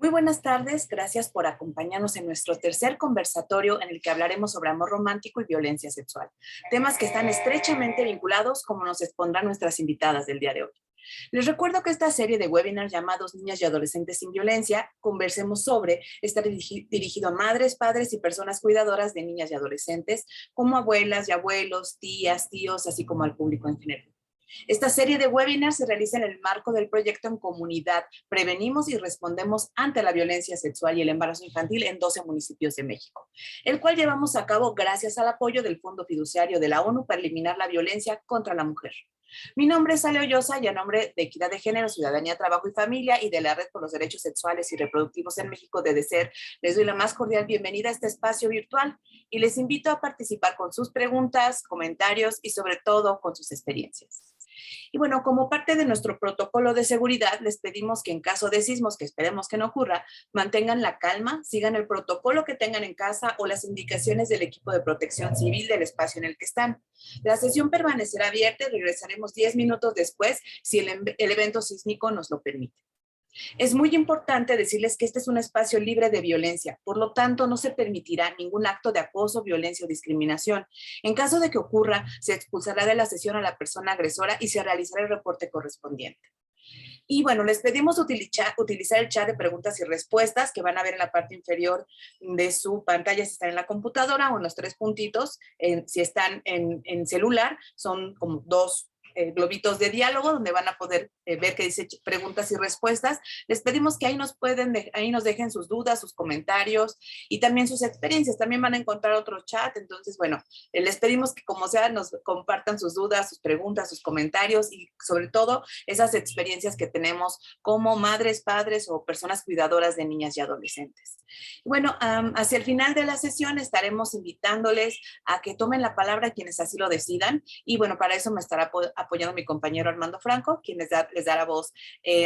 Muy buenas tardes, gracias por acompañarnos en nuestro tercer conversatorio en el que hablaremos sobre amor romántico y violencia sexual, temas que están estrechamente vinculados como nos expondrán nuestras invitadas del día de hoy. Les recuerdo que esta serie de webinars llamados Niñas y Adolescentes sin Violencia, conversemos sobre, está dirigido a madres, padres y personas cuidadoras de niñas y adolescentes, como abuelas y abuelos, tías, tíos, así como al público en general. Esta serie de webinars se realiza en el marco del proyecto En Comunidad, Prevenimos y Respondemos ante la Violencia Sexual y el Embarazo Infantil en 12 municipios de México, el cual llevamos a cabo gracias al apoyo del Fondo Fiduciario de la ONU para eliminar la violencia contra la mujer. Mi nombre es Ale Ollosa y a nombre de Equidad de Género, Ciudadanía, Trabajo y Familia y de la Red por los Derechos Sexuales y Reproductivos en México de DECER, les doy la más cordial bienvenida a este espacio virtual y les invito a participar con sus preguntas, comentarios y sobre todo con sus experiencias. Y bueno, como parte de nuestro protocolo de seguridad, les pedimos que en caso de sismos, que esperemos que no ocurra, mantengan la calma, sigan el protocolo que tengan en casa o las indicaciones del equipo de protección civil del espacio en el que están. La sesión permanecerá abierta y regresaremos 10 minutos después si el evento sísmico nos lo permite. Es muy importante decirles que este es un espacio libre de violencia, por lo tanto no se permitirá ningún acto de acoso, violencia o discriminación. En caso de que ocurra, se expulsará de la sesión a la persona agresora y se realizará el reporte correspondiente. Y bueno, les pedimos utilizar el chat de preguntas y respuestas que van a ver en la parte inferior de su pantalla si están en la computadora o en los tres puntitos. Si están en celular, son como dos globitos de diálogo donde van a poder ver que dice preguntas y respuestas. Les pedimos que ahí nos dejen sus dudas, sus comentarios y también sus experiencias. También van a encontrar otro chat. Entonces, bueno, les pedimos que como sea nos compartan sus dudas, sus preguntas, sus comentarios y sobre todo esas experiencias que tenemos como madres, padres o personas cuidadoras de niñas y adolescentes. Bueno, hacia el final de la sesión estaremos invitándoles a que tomen la palabra quienes así lo decidan y bueno, para eso me estará apoyando mi compañero Armando Franco, quien les dará voz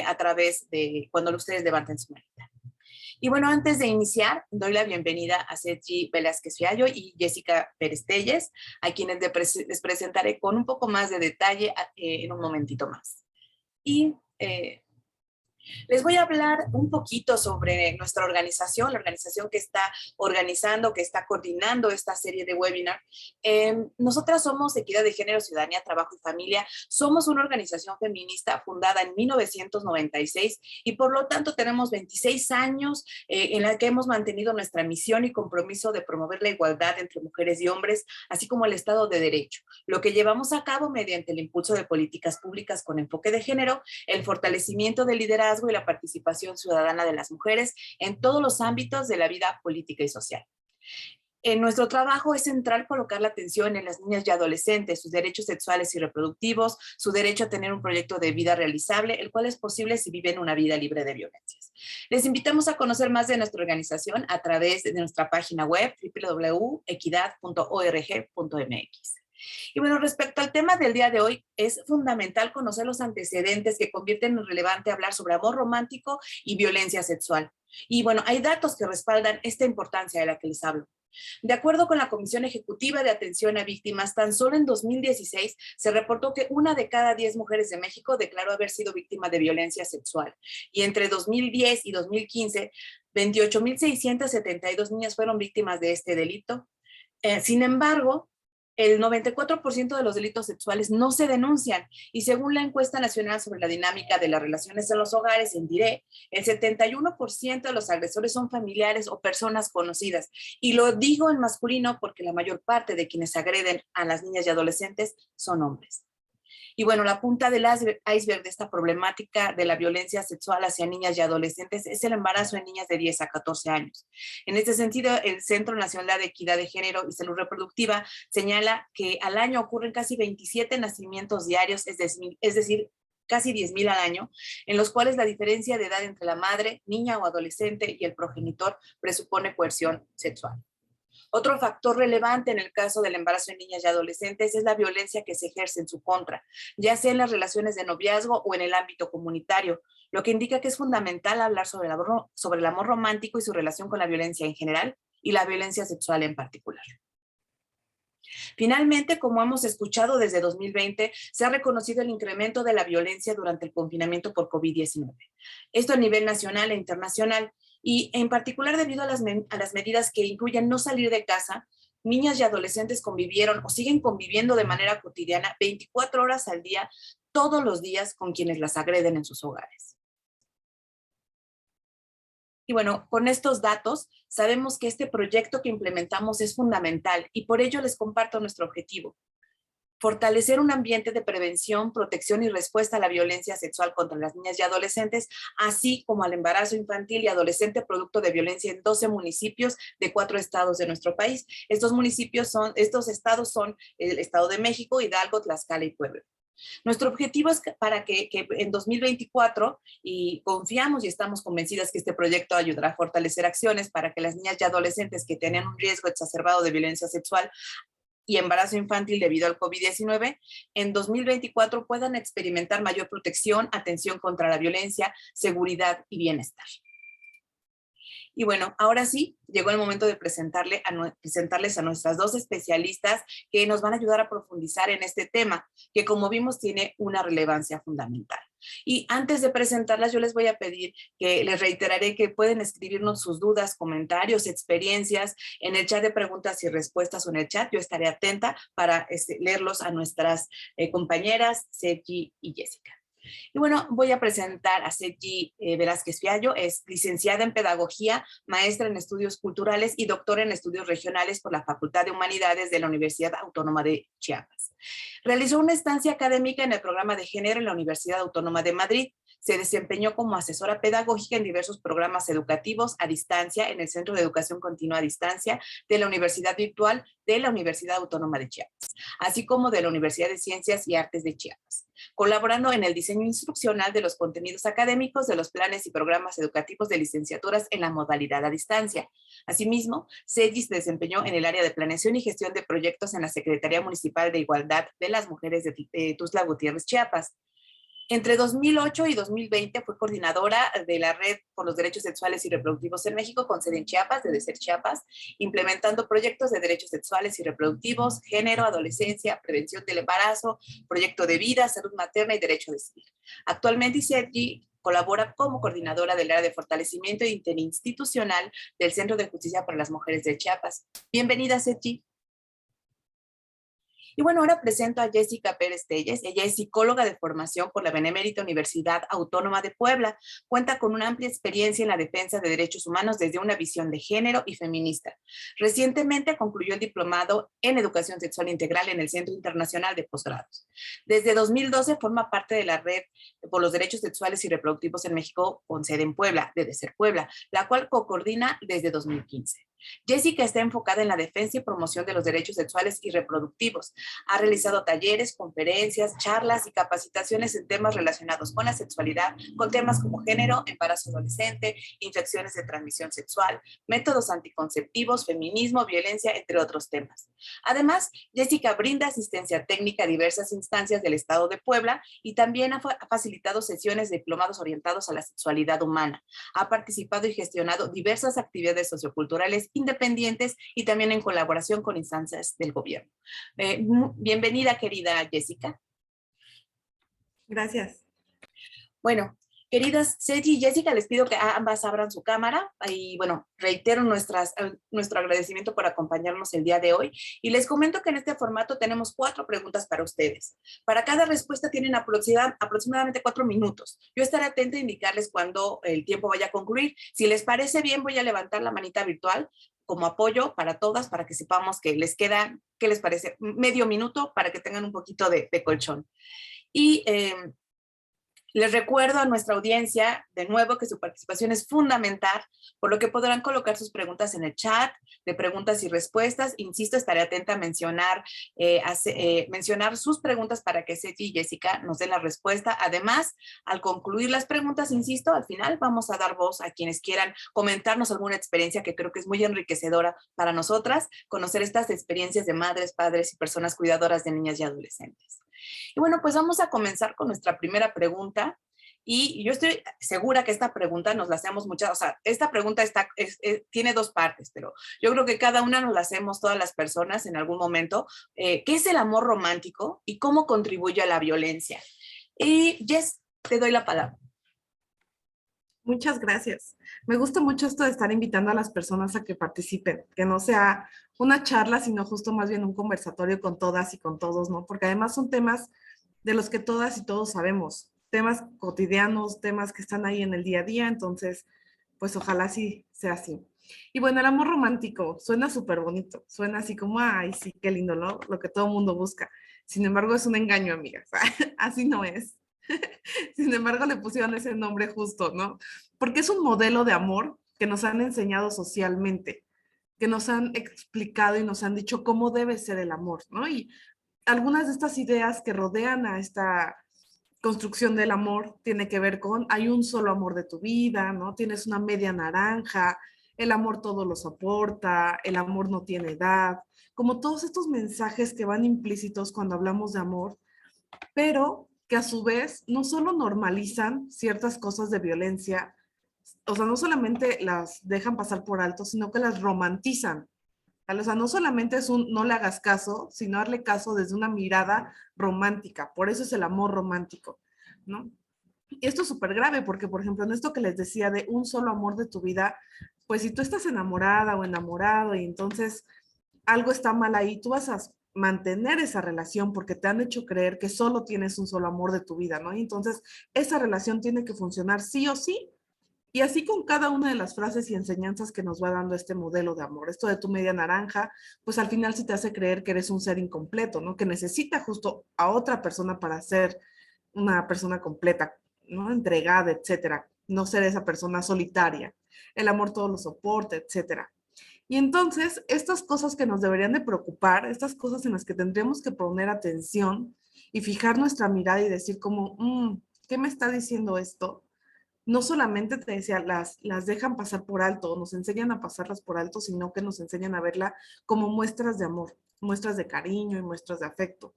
a través de cuando ustedes levanten su manita. Y bueno, antes de iniciar, doy la bienvenida a Sergi Velázquez Fiallo y Jessica Pérez Telles, a quienes les presentaré con un poco más de detalle en un momentito más. Y les voy a hablar un poquito sobre nuestra organización, la organización que está organizando, que está coordinando esta serie de webinars. Nosotras somos Equidad de Género, Ciudadanía, Trabajo y Familia. Somos una organización feminista fundada en 1996 y por lo tanto tenemos 26 años en la que hemos mantenido nuestra misión y compromiso de promover la igualdad entre mujeres y hombres, así como el Estado de Derecho, lo que llevamos a cabo mediante el impulso de políticas públicas con enfoque de género, el fortalecimiento del liderazgo y la participación ciudadana de las mujeres en todos los ámbitos de la vida política y social. En nuestro trabajo es central colocar la atención en las niñas y adolescentes, sus derechos sexuales y reproductivos, su derecho a tener un proyecto de vida realizable, el cual es posible si viven una vida libre de violencias. Les invitamos a conocer más de nuestra organización a través de nuestra página web www.equidad.org.mx. Y bueno, respecto al tema del día de hoy, es fundamental conocer los antecedentes que convierten en relevante hablar sobre amor romántico y violencia sexual. Y bueno, hay datos que respaldan esta importancia de la que les hablo. De acuerdo con la Comisión Ejecutiva de Atención a Víctimas, tan solo en 2016 se reportó que 1 de cada 10 mujeres de México declaró haber sido víctima de violencia sexual. Y entre 2010 y 2015, 28,672 niñas fueron víctimas de este delito. Sin embargo, el 94% de los delitos sexuales no se denuncian y según la encuesta nacional sobre la dinámica de las relaciones en los hogares, en DIRE, el 71% de los agresores son familiares o personas conocidas. Y lo digo en masculino porque la mayor parte de quienes agreden a las niñas y adolescentes son hombres. Y bueno, la punta del iceberg de esta problemática de la violencia sexual hacia niñas y adolescentes es el embarazo en niñas de 10 a 14 años. En este sentido, el Centro Nacional de Equidad de Género y Salud Reproductiva señala que al año ocurren casi 27 nacimientos diarios, es decir, casi 10,000 al año, en los cuales la diferencia de edad entre la madre, niña o adolescente y el progenitor presupone coerción sexual. Otro factor relevante en el caso del embarazo en niñas y adolescentes es la violencia que se ejerce en su contra, ya sea en las relaciones de noviazgo o en el ámbito comunitario, lo que indica que es fundamental hablar sobre el amor romántico y su relación con la violencia en general y la violencia sexual en particular. Finalmente, como hemos escuchado desde 2020, se ha reconocido el incremento de la violencia durante el confinamiento por COVID-19. Esto a nivel nacional e internacional. Y en particular debido a las medidas que incluyen no salir de casa, niñas y adolescentes convivieron o siguen conviviendo de manera cotidiana 24 horas al día, todos los días con quienes las agreden en sus hogares. Y bueno, con estos datos sabemos que este proyecto que implementamos es fundamental y por ello les comparto nuestro objetivo: fortalecer un ambiente de prevención, protección y respuesta a la violencia sexual contra las niñas y adolescentes, así como al embarazo infantil y adolescente producto de violencia en 12 municipios de 4 estados de nuestro país. Estos estados son el Estado de México, Hidalgo, Tlaxcala y Puebla. Nuestro objetivo es para que en 2024, y confiamos y estamos convencidas que este proyecto ayudará a fortalecer acciones para que las niñas y adolescentes que tienen un riesgo exacerbado de violencia sexual y embarazo infantil debido al COVID-19, en 2024 puedan experimentar mayor protección, atención contra la violencia, seguridad y bienestar. Y bueno, ahora sí, llegó el momento de presentarles a nuestras dos especialistas que nos van a ayudar a profundizar en este tema, que como vimos tiene una relevancia fundamental. Y antes de presentarlas, yo les voy a pedir que les reiteraré que pueden escribirnos sus dudas, comentarios, experiencias en el chat de preguntas y respuestas o en el chat. Yo estaré atenta para leerlos a nuestras compañeras, Sergi y Jessica. Y bueno, voy a presentar a Sergi Velázquez Fiallo. Es licenciada en Pedagogía, maestra en Estudios Culturales y doctora en Estudios Regionales por la Facultad de Humanidades de la Universidad Autónoma de Chiapas. Realizó una estancia académica en el programa de género en la Universidad Autónoma de Madrid. Se desempeñó como asesora pedagógica en diversos programas educativos a distancia en el Centro de Educación Continua a Distancia de la Universidad Virtual de la Universidad Autónoma de Chiapas, así como de la Universidad de Ciencias y Artes de Chiapas, colaborando en el diseño instruccional de los contenidos académicos de los planes y programas educativos de licenciaturas en la modalidad a distancia. Asimismo, Sergi se desempeñó en el área de planeación y gestión de proyectos en la Secretaría Municipal de Igualdad de las Mujeres de Tuxtla Gutiérrez, Chiapas. Entre 2008 y 2020 fue coordinadora de la Red por los Derechos Sexuales y Reproductivos en México, con sede en Chiapas, de DESER Chiapas, implementando proyectos de derechos sexuales y reproductivos, género, adolescencia, prevención del embarazo, proyecto de vida, salud materna y derecho a decidir. Actualmente, Sergi colabora como coordinadora del área de fortalecimiento interinstitucional del Centro de Justicia para las Mujeres de Chiapas. Bienvenida, Sergi. Y bueno, ahora presento a Jessica Pérez Telles. Ella es psicóloga de formación por la Benemérita Universidad Autónoma de Puebla. Cuenta con una amplia experiencia en la defensa de derechos humanos desde una visión de género y feminista. Recientemente concluyó el diplomado en Educación Sexual Integral en el Centro Internacional de Posgrados. Desde 2012 forma parte de la Red por los Derechos Sexuales y Reproductivos en México, con sede en Puebla, de DESER Puebla, la cual coordina desde 2015. Jessica está enfocada en la defensa y promoción de los derechos sexuales y reproductivos. Ha realizado talleres, conferencias, charlas y capacitaciones en temas relacionados con la sexualidad, con temas como género, embarazo adolescente, infecciones de transmisión sexual, métodos anticonceptivos, feminismo, violencia, entre otros temas. Además, Jessica brinda asistencia técnica a diversas instancias del Estado de Puebla y también ha facilitado sesiones de diplomados orientados a la sexualidad humana. Ha participado y gestionado diversas actividades socioculturales independientes y también en colaboración con instancias del gobierno. Bienvenida, querida Jessica. Gracias. Bueno, queridas Sergi y Jessica, les pido que ambas abran su cámara y bueno, reitero nuestro agradecimiento por acompañarnos el día de hoy y les comento que en este formato tenemos 4 preguntas para ustedes. Para cada respuesta tienen aproximadamente 4 minutos. Yo estaré atenta a indicarles cuando el tiempo vaya a concluir. Si les parece bien, voy a levantar la manita virtual como apoyo para todas, para que sepamos que les queda, ¿qué les parece? Medio minuto para que tengan un poquito de colchón. Y les recuerdo a nuestra audiencia, de nuevo, que su participación es fundamental, por lo que podrán colocar sus preguntas en el chat de preguntas y respuestas. Insisto, estaré atenta a mencionar sus preguntas para que Sergi y Jessica nos den la respuesta. Además, al concluir las preguntas, insisto, al final vamos a dar voz a quienes quieran comentarnos alguna experiencia que creo que es muy enriquecedora para nosotras, conocer estas experiencias de madres, padres y personas cuidadoras de niñas y adolescentes. Y bueno, pues vamos a comenzar con nuestra primera pregunta. Y yo estoy segura que esta pregunta nos la hacemos muchas, o sea, esta pregunta tiene 2 partes, pero yo creo que cada una nos la hacemos todas las personas en algún momento. ¿Qué es el amor romántico y cómo contribuye a la violencia? Y Jess, te doy la palabra. Muchas gracias. Me gusta mucho esto de estar invitando a las personas a que participen, que no sea una charla, sino justo más bien un conversatorio con todas y con todos, ¿no? Porque además son temas de los que todas y todos sabemos, temas cotidianos, temas que están ahí en el día a día, entonces, pues ojalá sí sea así. Y bueno, el amor romántico suena súper bonito, suena así como, ay, sí, qué lindo, ¿no? Lo que todo mundo busca. Sin embargo, es un engaño, amigas. Así no es. Sin embargo, le pusieron ese nombre justo, ¿no? Porque es un modelo de amor que nos han enseñado socialmente, que nos han explicado y nos han dicho cómo debe ser el amor, ¿no? Y algunas de estas ideas que rodean a esta construcción del amor tiene que ver con hay un solo amor de tu vida, ¿no? Tienes una media naranja, el amor todo lo soporta, el amor no tiene edad, como todos estos mensajes que van implícitos cuando hablamos de amor, pero que a su vez no solo normalizan ciertas cosas de violencia, o sea, no solamente las dejan pasar por alto, sino que las romantizan. ¿Vale? O sea, no solamente es un no le hagas caso, sino darle caso desde una mirada romántica. Por eso es el amor romántico, ¿no? Y esto es súper grave porque, por ejemplo, en esto que les decía de un solo amor de tu vida, pues si tú estás enamorada o enamorado y entonces algo está mal ahí, tú vas a mantener esa relación porque te han hecho creer que solo tienes un solo amor de tu vida, ¿no? Y entonces esa relación tiene que funcionar sí o sí. Y así con cada una de las frases y enseñanzas que nos va dando este modelo de amor. Esto de tu media naranja, pues al final sí te hace creer que eres un ser incompleto, ¿no? Que necesita justo a otra persona para ser una persona completa, ¿no? Entregada, etcétera. No ser esa persona solitaria. El amor todo lo soporta, etcétera. Y entonces, estas cosas que nos deberían de preocupar, estas cosas en las que tendríamos que poner atención y fijar nuestra mirada y decir como, ¿qué me está diciendo esto? No solamente te decía, las dejan pasar por alto, nos enseñan a pasarlas por alto, sino que nos enseñan a verla como muestras de amor, muestras de cariño y muestras de afecto.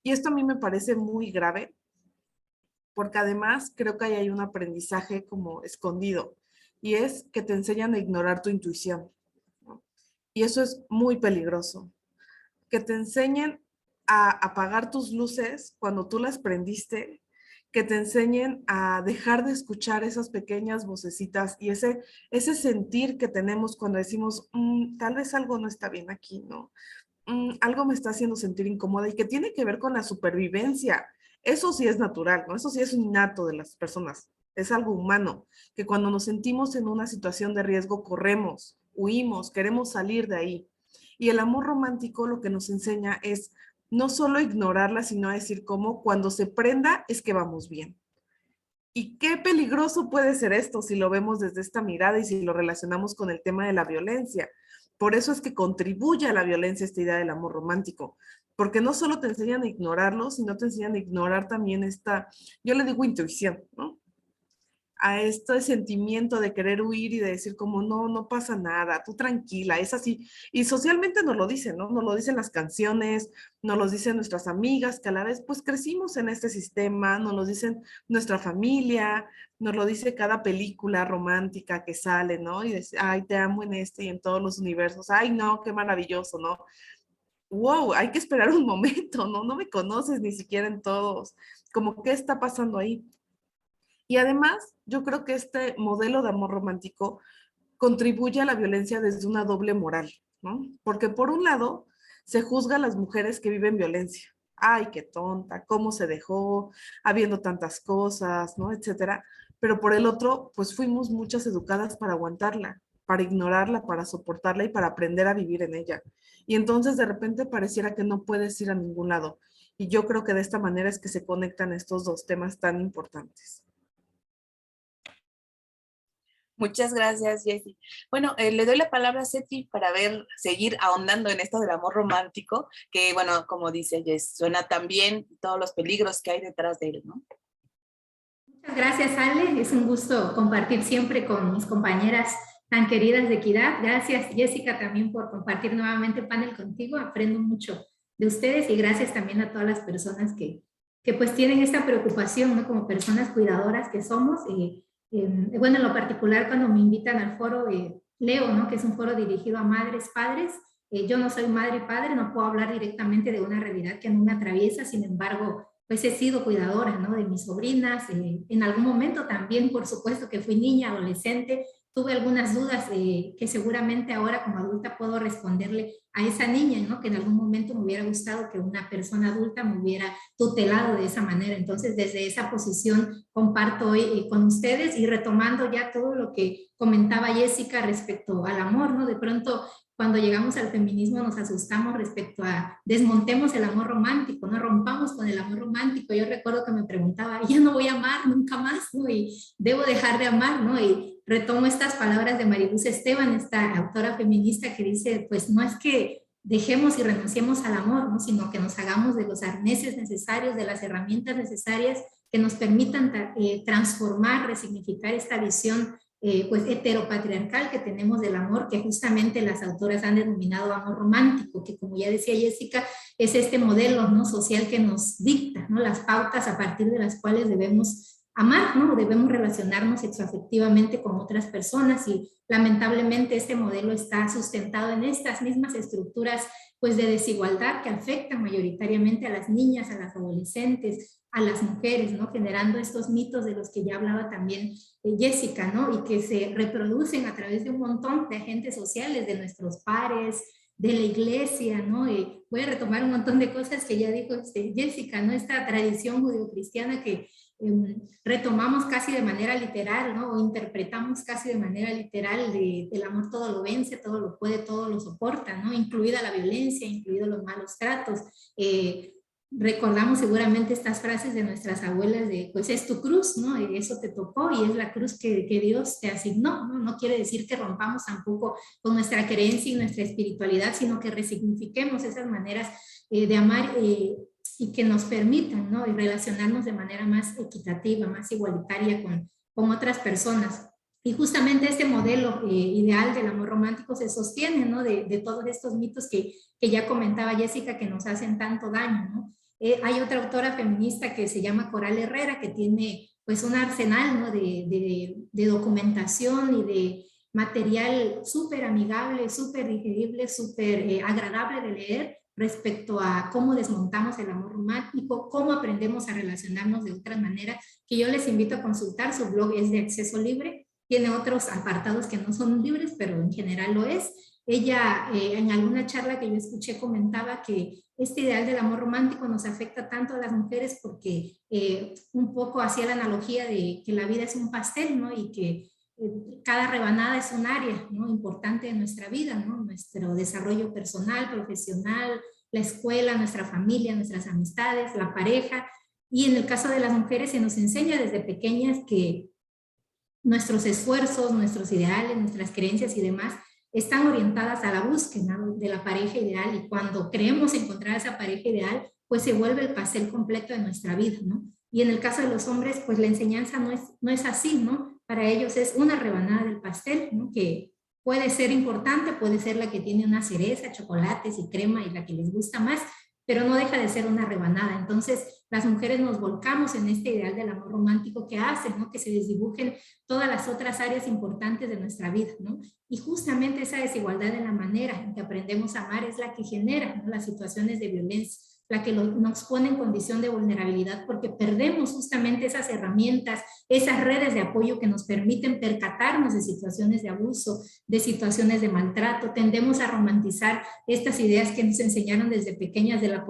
Y esto a mí me parece muy grave, porque además creo que ahí hay un aprendizaje como escondido, y es que te enseñan a ignorar tu intuición, ¿no? Y eso es muy peligroso, que te enseñen a apagar tus luces cuando tú las prendiste, que te enseñen a dejar de escuchar esas pequeñas vocecitas y ese sentir que tenemos cuando decimos, tal vez algo no está bien aquí, ¿no? Algo me está haciendo sentir incómoda y que tiene que ver con la supervivencia. Eso sí es natural, ¿no? Eso sí es innato de las personas. Es algo humano, que cuando nos sentimos en una situación de riesgo, corremos, huimos, queremos salir de ahí. Y el amor romántico lo que nos enseña es no solo ignorarla, sino a decir cómo cuando se prenda es que vamos bien. Y qué peligroso puede ser esto si lo vemos desde esta mirada y si lo relacionamos con el tema de la violencia. Por eso es que contribuye a la violencia esta idea del amor romántico, porque no solo te enseñan a ignorarlo, sino te enseñan a ignorar también esta, yo le digo intuición, ¿no? A este sentimiento de querer huir y de decir como, no, no pasa nada, tú tranquila, es así. Y socialmente nos lo dicen, ¿no? Nos lo dicen las canciones, nos lo dicen nuestras amigas, que a la vez pues crecimos en este sistema, nos lo dicen nuestra familia, nos lo dice cada película romántica que sale, ¿no? Y dice, ay, te amo en este y en todos los universos, ay, no, qué maravilloso, ¿no? Wow, hay que esperar un momento, ¿no? No me conoces ni siquiera en todos. Como, ¿qué está pasando ahí? Y además, yo creo que este modelo de amor romántico contribuye a la violencia desde una doble moral, ¿no? Porque por un lado, se juzga a las mujeres que viven violencia. Ay, qué tonta, cómo se dejó, habiendo tantas cosas, ¿no? Etcétera. Pero por el otro, pues fuimos muchas educadas para aguantarla, para ignorarla, para soportarla y para aprender a vivir en ella. Y entonces de repente pareciera que no puedes ir a ningún lado. Y yo creo que de esta manera es que se conectan estos dos temas tan importantes. Muchas gracias, Jessie. Bueno, le doy la palabra a Seti para seguir ahondando en esto del amor romántico, que bueno, como dice Jess, suena también todos los peligros que hay detrás de él, ¿no? Muchas gracias, Ale. Es un gusto compartir siempre con mis compañeras tan queridas de Equidad. Gracias, Jessica, también por compartir nuevamente panel contigo. Aprendo mucho de ustedes y gracias también a todas las personas que pues tienen esta preocupación, ¿no? Como personas cuidadoras que somos. Bueno, en lo particular, cuando me invitan al foro, leo, ¿no? Que es un foro dirigido a madres, padres. Yo no soy madre y padre, no puedo hablar directamente de una realidad que a mí me atraviesa, sin embargo, pues he sido cuidadora, ¿no? De mis sobrinas. En algún momento también, por supuesto, que fui niña, adolescente, tuve algunas dudas que seguramente ahora como adulta puedo responderle a esa niña, ¿no? Que en algún momento me hubiera gustado que una persona adulta me hubiera tutelado de esa manera. Entonces, desde esa posición comparto hoy con ustedes y retomando ya todo lo que comentaba Jessica respecto al amor, ¿no? De pronto, cuando llegamos al feminismo nos asustamos respecto a desmontemos el amor romántico, no rompamos con el amor romántico. Yo recuerdo que me preguntaba, ya no voy a amar nunca más, ¿no? Y debo dejar de amar, ¿no? Y retomo estas palabras de Maribuz Esteban, esta autora feminista que dice, pues no es que dejemos y renunciemos al amor, ¿no? Sino que nos hagamos de los arneses necesarios, de las herramientas necesarias que nos permitan transformar, resignificar esta visión pues heteropatriarcal que tenemos del amor, que justamente las autoras han denominado amor romántico, que como ya decía Jessica, es este modelo, ¿no? Social que nos dicta, ¿no? Las pautas a partir de las cuales debemos amar, ¿no? Debemos relacionarnos sexoafectivamente con otras personas y lamentablemente este modelo está sustentado en estas mismas estructuras pues de desigualdad que afectan mayoritariamente a las niñas, a las adolescentes, a las mujeres, ¿no? Generando estos mitos de los que ya hablaba también Jessica, ¿no? Y que se reproducen a través de un montón de agentes sociales, de nuestros pares, de la iglesia, ¿no? Voy a retomar un montón de cosas que ya dijo Jessica, ¿no? Esta tradición judeocristiana que retomamos casi de manera literal, ¿no? O interpretamos casi de manera literal del amor todo lo vence, todo lo puede, todo lo soporta, ¿no? Incluida la violencia, incluidos los malos tratos. Recordamos seguramente estas frases de nuestras abuelas de, pues es tu cruz, ¿no? Y eso te tocó y es la cruz que Dios te asignó, ¿no? No quiere decir que rompamos tampoco con nuestra creencia y nuestra espiritualidad, sino que resignifiquemos esas maneras de amar y que nos permitan, ¿no? Y relacionarnos de manera más equitativa, más igualitaria con otras personas. Y justamente este modelo ideal del amor romántico se sostiene, ¿no? De todos estos mitos que ya comentaba Jessica que nos hacen tanto daño, ¿no? Hay otra autora feminista que se llama Coral Herrera que tiene pues un arsenal, ¿no? de documentación y de material súper amigable, súper digerible, súper agradable de leer respecto a cómo desmontamos el amor romántico, cómo aprendemos a relacionarnos de otra manera, que yo les invito a consultar. Su blog es de acceso libre, tiene otros apartados que no son libres, pero en general lo es. Ella en alguna charla que yo escuché comentaba que este ideal del amor romántico nos afecta tanto a las mujeres porque un poco hacía la analogía de que la vida es un pastel, ¿no? Y que cada rebanada es un área, ¿no? Importante de nuestra vida, ¿no? Nuestro desarrollo personal, profesional, la escuela, nuestra familia, nuestras amistades, la pareja. Y en el caso de las mujeres se nos enseña desde pequeñas que nuestros esfuerzos, nuestros ideales, nuestras creencias y demás están orientadas a la búsqueda, ¿no? De la pareja ideal, y cuando creemos encontrar esa pareja ideal, pues se vuelve el pastel completo de nuestra vida, ¿no? Y en el caso de los hombres, pues la enseñanza no es así, ¿no? Para ellos es una rebanada del pastel, ¿no? Que puede ser importante, puede ser la que tiene una cereza, chocolates y crema y la que les gusta más, pero no deja de ser una rebanada. Entonces, las mujeres nos volcamos en este ideal del amor romántico que hace, ¿no? Que se desdibujen todas las otras áreas importantes de nuestra vida, ¿no? Y justamente esa desigualdad en la manera en que aprendemos a amar es la que genera, ¿no? Las situaciones de violencia, la que nos pone en condición de vulnerabilidad, porque perdemos justamente esas herramientas, esas redes de apoyo que nos permiten percatarnos de situaciones de abuso, de situaciones de maltrato. Tendemos a romantizar estas ideas que nos enseñaron desde pequeñas de la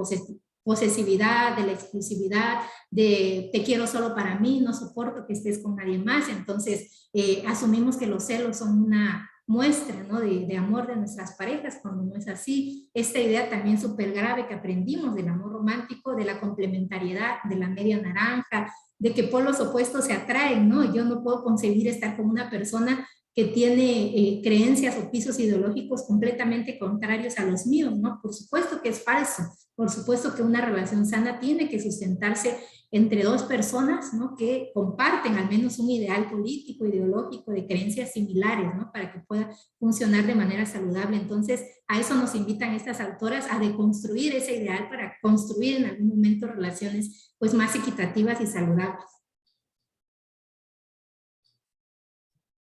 posesividad, de la exclusividad, de te quiero solo para mí, no soporto que estés con nadie más. Entonces asumimos que los celos son una muestra, ¿no? de amor de nuestras parejas, cuando no es así. Esta idea también súper grave que aprendimos del amor romántico, de la complementariedad, de la media naranja, de que polos opuestos se atraen, ¿no? Yo no puedo concebir estar con una persona que tiene creencias o pisos ideológicos completamente contrarios a los míos, ¿no? Por supuesto que es falso. Por supuesto que una relación sana tiene que sustentarse entre dos personas, ¿no? Que comparten al menos un ideal político, ideológico, de creencias similares, ¿no? Para que pueda funcionar de manera saludable. Entonces, a eso nos invitan estas autoras, a deconstruir ese ideal para construir en algún momento relaciones pues más equitativas y saludables.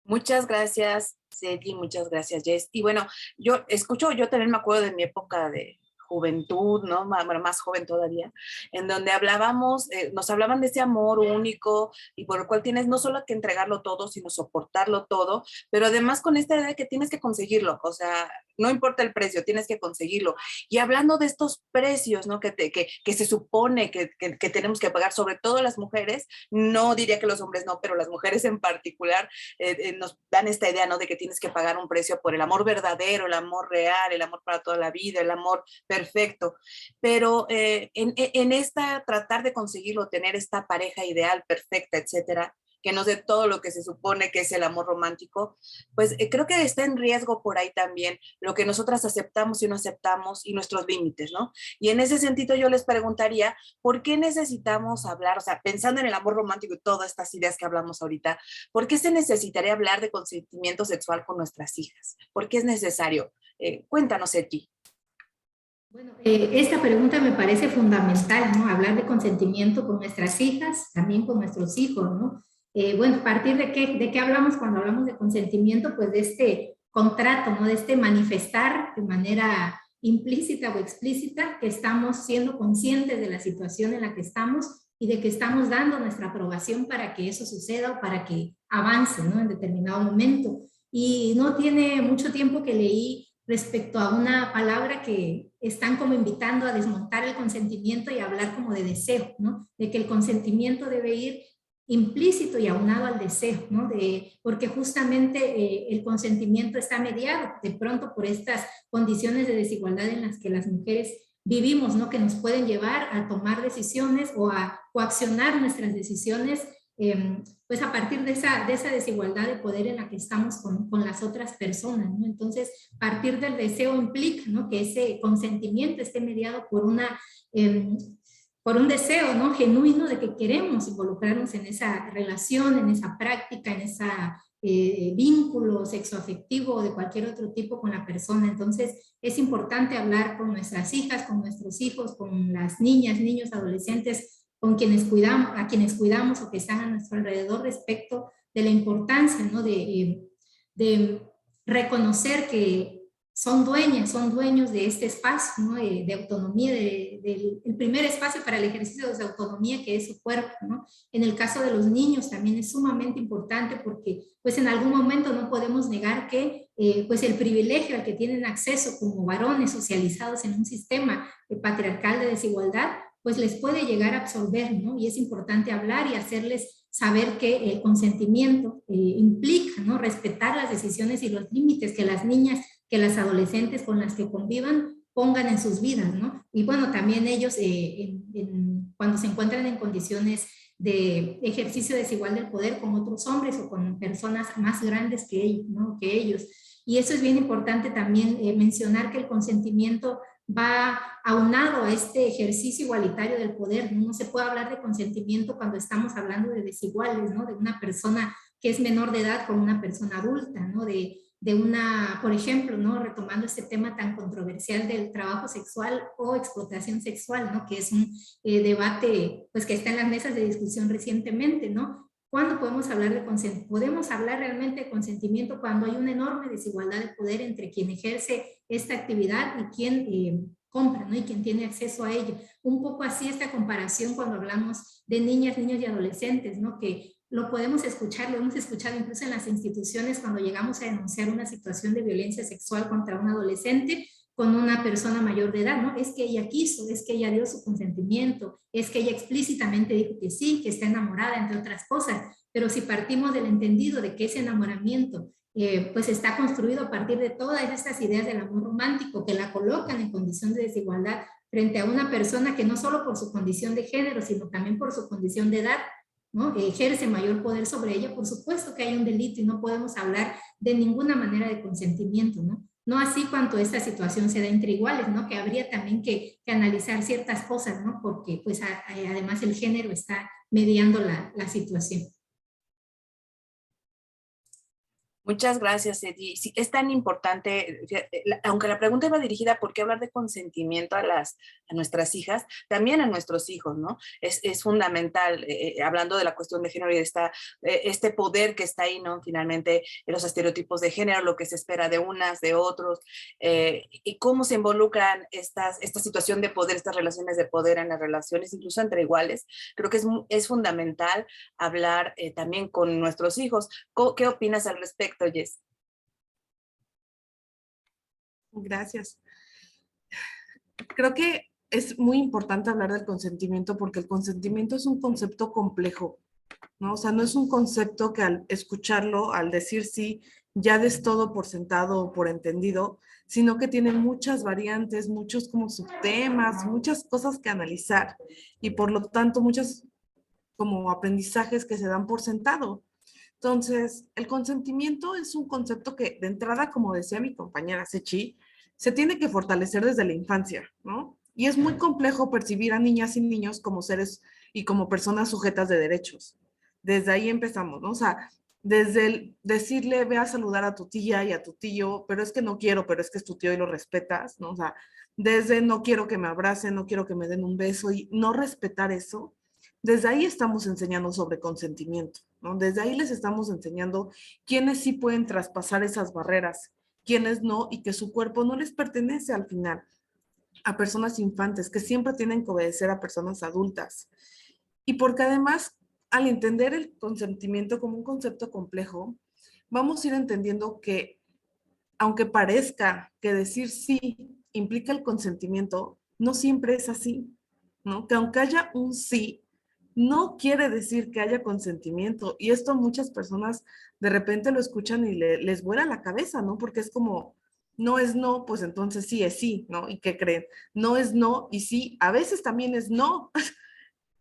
Muchas gracias, Ceci, muchas gracias, Jess. Y bueno, yo también me acuerdo de mi época de juventud, ¿no? Más joven todavía, en donde hablábamos, nos hablaban de ese amor único y por el cual tienes no solo que entregarlo todo, sino soportarlo todo, pero además con esta idea de que tienes que conseguirlo, o sea, no importa el precio, tienes que conseguirlo. Y hablando de estos precios, ¿no? Que se supone que tenemos que pagar, sobre todo las mujeres, no diría que los hombres no, pero las mujeres en particular nos dan esta idea, ¿no? De que tienes que pagar un precio por el amor verdadero, el amor real, el amor para toda la vida, el amor perfecto. Pero en esta tratar de conseguirlo, tener esta pareja ideal, perfecta, etcétera, que nos dé todo lo que se supone que es el amor romántico, pues creo que está en riesgo por ahí también lo que nosotras aceptamos y no aceptamos y nuestros límites, ¿no? Y en ese sentido yo les preguntaría, ¿por qué necesitamos hablar, o sea, pensando en el amor romántico y todas estas ideas que hablamos ahorita, ¿por qué se necesitaría hablar de consentimiento sexual con nuestras hijas? ¿Por qué es necesario? Cuéntanos, Eti. Bueno, esta pregunta me parece fundamental, ¿no? Hablar de consentimiento con nuestras hijas, también con nuestros hijos, ¿no? Bueno, ¿a partir de qué hablamos cuando hablamos de consentimiento? Pues de este contrato, ¿no? De este manifestar de manera implícita o explícita que estamos siendo conscientes de la situación en la que estamos y de que estamos dando nuestra aprobación para que eso suceda o para que avance, ¿no? En determinado momento. Y no tiene mucho tiempo que leí respecto a una palabra que están como invitando a desmontar el consentimiento y hablar como de deseo, ¿no? De que el consentimiento debe ir implícito y aunado al deseo, ¿no? Porque justamente el consentimiento está mediado de pronto por estas condiciones de desigualdad en las que las mujeres vivimos, ¿no? Que nos pueden llevar a tomar decisiones o a coaccionar nuestras decisiones pues a partir de esa desigualdad de poder en la que estamos con las otras personas, ¿no? Entonces, partir del deseo implica, ¿no? Que ese consentimiento esté mediado por un deseo, ¿no? Genuino de que queremos involucrarnos en esa relación, en esa práctica, en ese vínculo sexoafectivo o de cualquier otro tipo con la persona. Entonces, es importante hablar con nuestras hijas, con nuestros hijos, con las niñas, niños, adolescentes, con quienes cuidamos, a quienes cuidamos o que están a nuestro alrededor respecto de la importancia, ¿no? de reconocer que son dueños de este espacio, ¿no? De autonomía, el primer espacio para el ejercicio de autonomía que es su cuerpo, ¿no? En el caso de los niños también es sumamente importante porque pues en algún momento no podemos negar que pues el privilegio al que tienen acceso como varones socializados en un sistema patriarcal de desigualdad pues les puede llegar a absorber, ¿no? Y es importante hablar y hacerles saber que el consentimiento implica, ¿no? Respetar las decisiones y los límites que las niñas, que las adolescentes con las que convivan pongan en sus vidas, ¿no? Y bueno, también ellos cuando se encuentran en condiciones de ejercicio desigual del poder con otros hombres o con personas más grandes que ellos, ¿no? Que ellos. Y eso es bien importante también mencionar que el consentimiento va aunado a este ejercicio igualitario del poder. No se puede hablar de consentimiento cuando estamos hablando de desiguales, ¿no? De una persona que es menor de edad con una persona adulta, ¿no? De una, por ejemplo, ¿no? Retomando este tema tan controversial del trabajo sexual o explotación sexual, ¿no? Que es un debate, pues, que está en las mesas de discusión recientemente, ¿no? ¿Cuándo podemos hablar de consentimiento? Podemos hablar realmente de consentimiento cuando hay una enorme desigualdad de poder entre quien ejerce esta actividad y quien compra, ¿no? Y quien tiene acceso a ello. Un poco así esta comparación cuando hablamos de niñas, niños y adolescentes, ¿no? Que lo podemos escuchar, lo hemos escuchado incluso en las instituciones cuando llegamos a denunciar una situación de violencia sexual contra un adolescente con una persona mayor de edad, ¿no? Es que ella quiso, es que ella dio su consentimiento, es que ella explícitamente dijo que sí, que está enamorada, entre otras cosas. Pero si partimos del entendido de que ese enamoramiento pues está construido a partir de todas estas ideas del amor romántico que la colocan en condición de desigualdad frente a una persona que no solo por su condición de género, sino también por su condición de edad, ¿no? Ejerce mayor poder sobre ella, por supuesto que hay un delito y no podemos hablar de ninguna manera de consentimiento, ¿no? No así cuando esta situación se da entre iguales, ¿no? Que habría también que analizar ciertas cosas, ¿no? Porque pues además el género está mediando la situación. Muchas gracias, Eddie. Sí, es tan importante, aunque la pregunta iba dirigida por qué hablar de consentimiento a nuestras hijas, también a nuestros hijos, ¿no? Es fundamental, hablando de la cuestión de género y de este poder que está ahí, ¿no? Finalmente, los estereotipos de género, lo que se espera de unas, de otros, y cómo se involucran esta situación de poder, estas relaciones de poder en las relaciones, incluso entre iguales. Creo que es fundamental hablar también con nuestros hijos. ¿Qué opinas al respecto, Jess? Gracias. Creo que es muy importante hablar del consentimiento porque el consentimiento es un concepto complejo, ¿no? O sea, no es un concepto que al escucharlo, al decir sí, ya des todo por sentado o por entendido, sino que tiene muchas variantes, muchos como subtemas, muchas cosas que analizar y por lo tanto muchos como aprendizajes que se dan por sentado. Entonces, el consentimiento es un concepto que de entrada, como decía mi compañera Sechi, se tiene que fortalecer desde la infancia, ¿no? Y es muy complejo percibir a niñas y niños como seres y como personas sujetas de derechos. Desde ahí empezamos, ¿no? O sea, desde el decirle, ve a saludar a tu tía y a tu tío, pero es que no quiero, pero es que es tu tío y lo respetas, ¿no? O sea, desde no quiero que me abracen, no quiero que me den un beso y no respetar eso, desde ahí estamos enseñando sobre consentimiento, ¿no? Desde ahí les estamos enseñando quiénes sí pueden traspasar esas barreras, quiénes no, y que su cuerpo no les pertenece al final a personas infantes, que siempre tienen que obedecer a personas adultas. Y porque además, al entender el consentimiento como un concepto complejo, vamos a ir entendiendo que, aunque parezca que decir sí implica el consentimiento, no siempre es así, ¿no? Que aunque haya un sí, no quiere decir que haya consentimiento. Y esto muchas personas de repente lo escuchan y les vuela la cabeza, ¿no? Porque es como, no es no, pues entonces sí es sí, ¿no? ¿Y qué creen? No es no y sí, a veces también es no.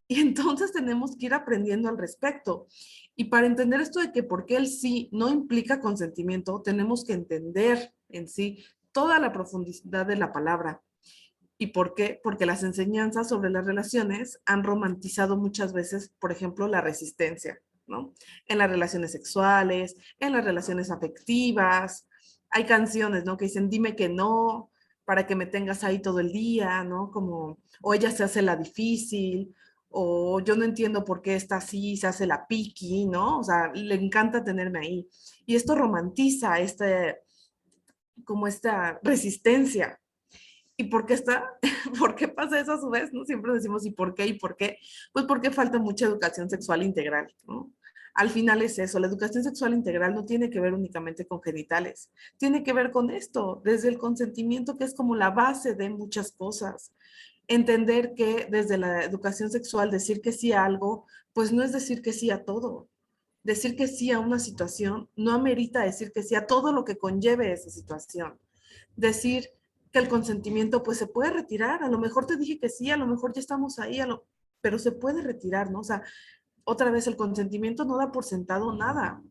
Y entonces tenemos que ir aprendiendo al respecto. Y para entender esto de que por qué el sí no implica consentimiento, tenemos que entender en sí toda la profundidad de la palabra. ¿Y por qué? Porque las enseñanzas sobre las relaciones han romantizado muchas veces, por ejemplo, la resistencia, ¿no? En las relaciones sexuales, en las relaciones afectivas. Hay canciones, ¿no? Que dicen, dime que no, para que me tengas ahí todo el día, ¿no? Como, o ella se hace la difícil, o yo no entiendo por qué está así, se hace la piqui, ¿no? O sea, le encanta tenerme ahí. Y esto romantiza como esta resistencia. ¿Y por qué está? ¿Por qué pasa eso a su vez? ¿No? Siempre decimos, ¿y por qué? ¿Y por qué? Pues porque falta mucha educación sexual integral, ¿no? Al final es eso, la educación sexual integral no tiene que ver únicamente con genitales, tiene que ver con esto, desde el consentimiento que es como la base de muchas cosas. Entender que desde la educación sexual decir que sí a algo, pues no es decir que sí a todo. Decir que sí a una situación no amerita decir que sí a todo lo que conlleve esa situación. Decir que el consentimiento pues se puede retirar, a lo mejor te dije que sí, a lo mejor ya estamos ahí, pero se puede retirar, ¿no? O sea, otra vez el consentimiento no da por sentado nada,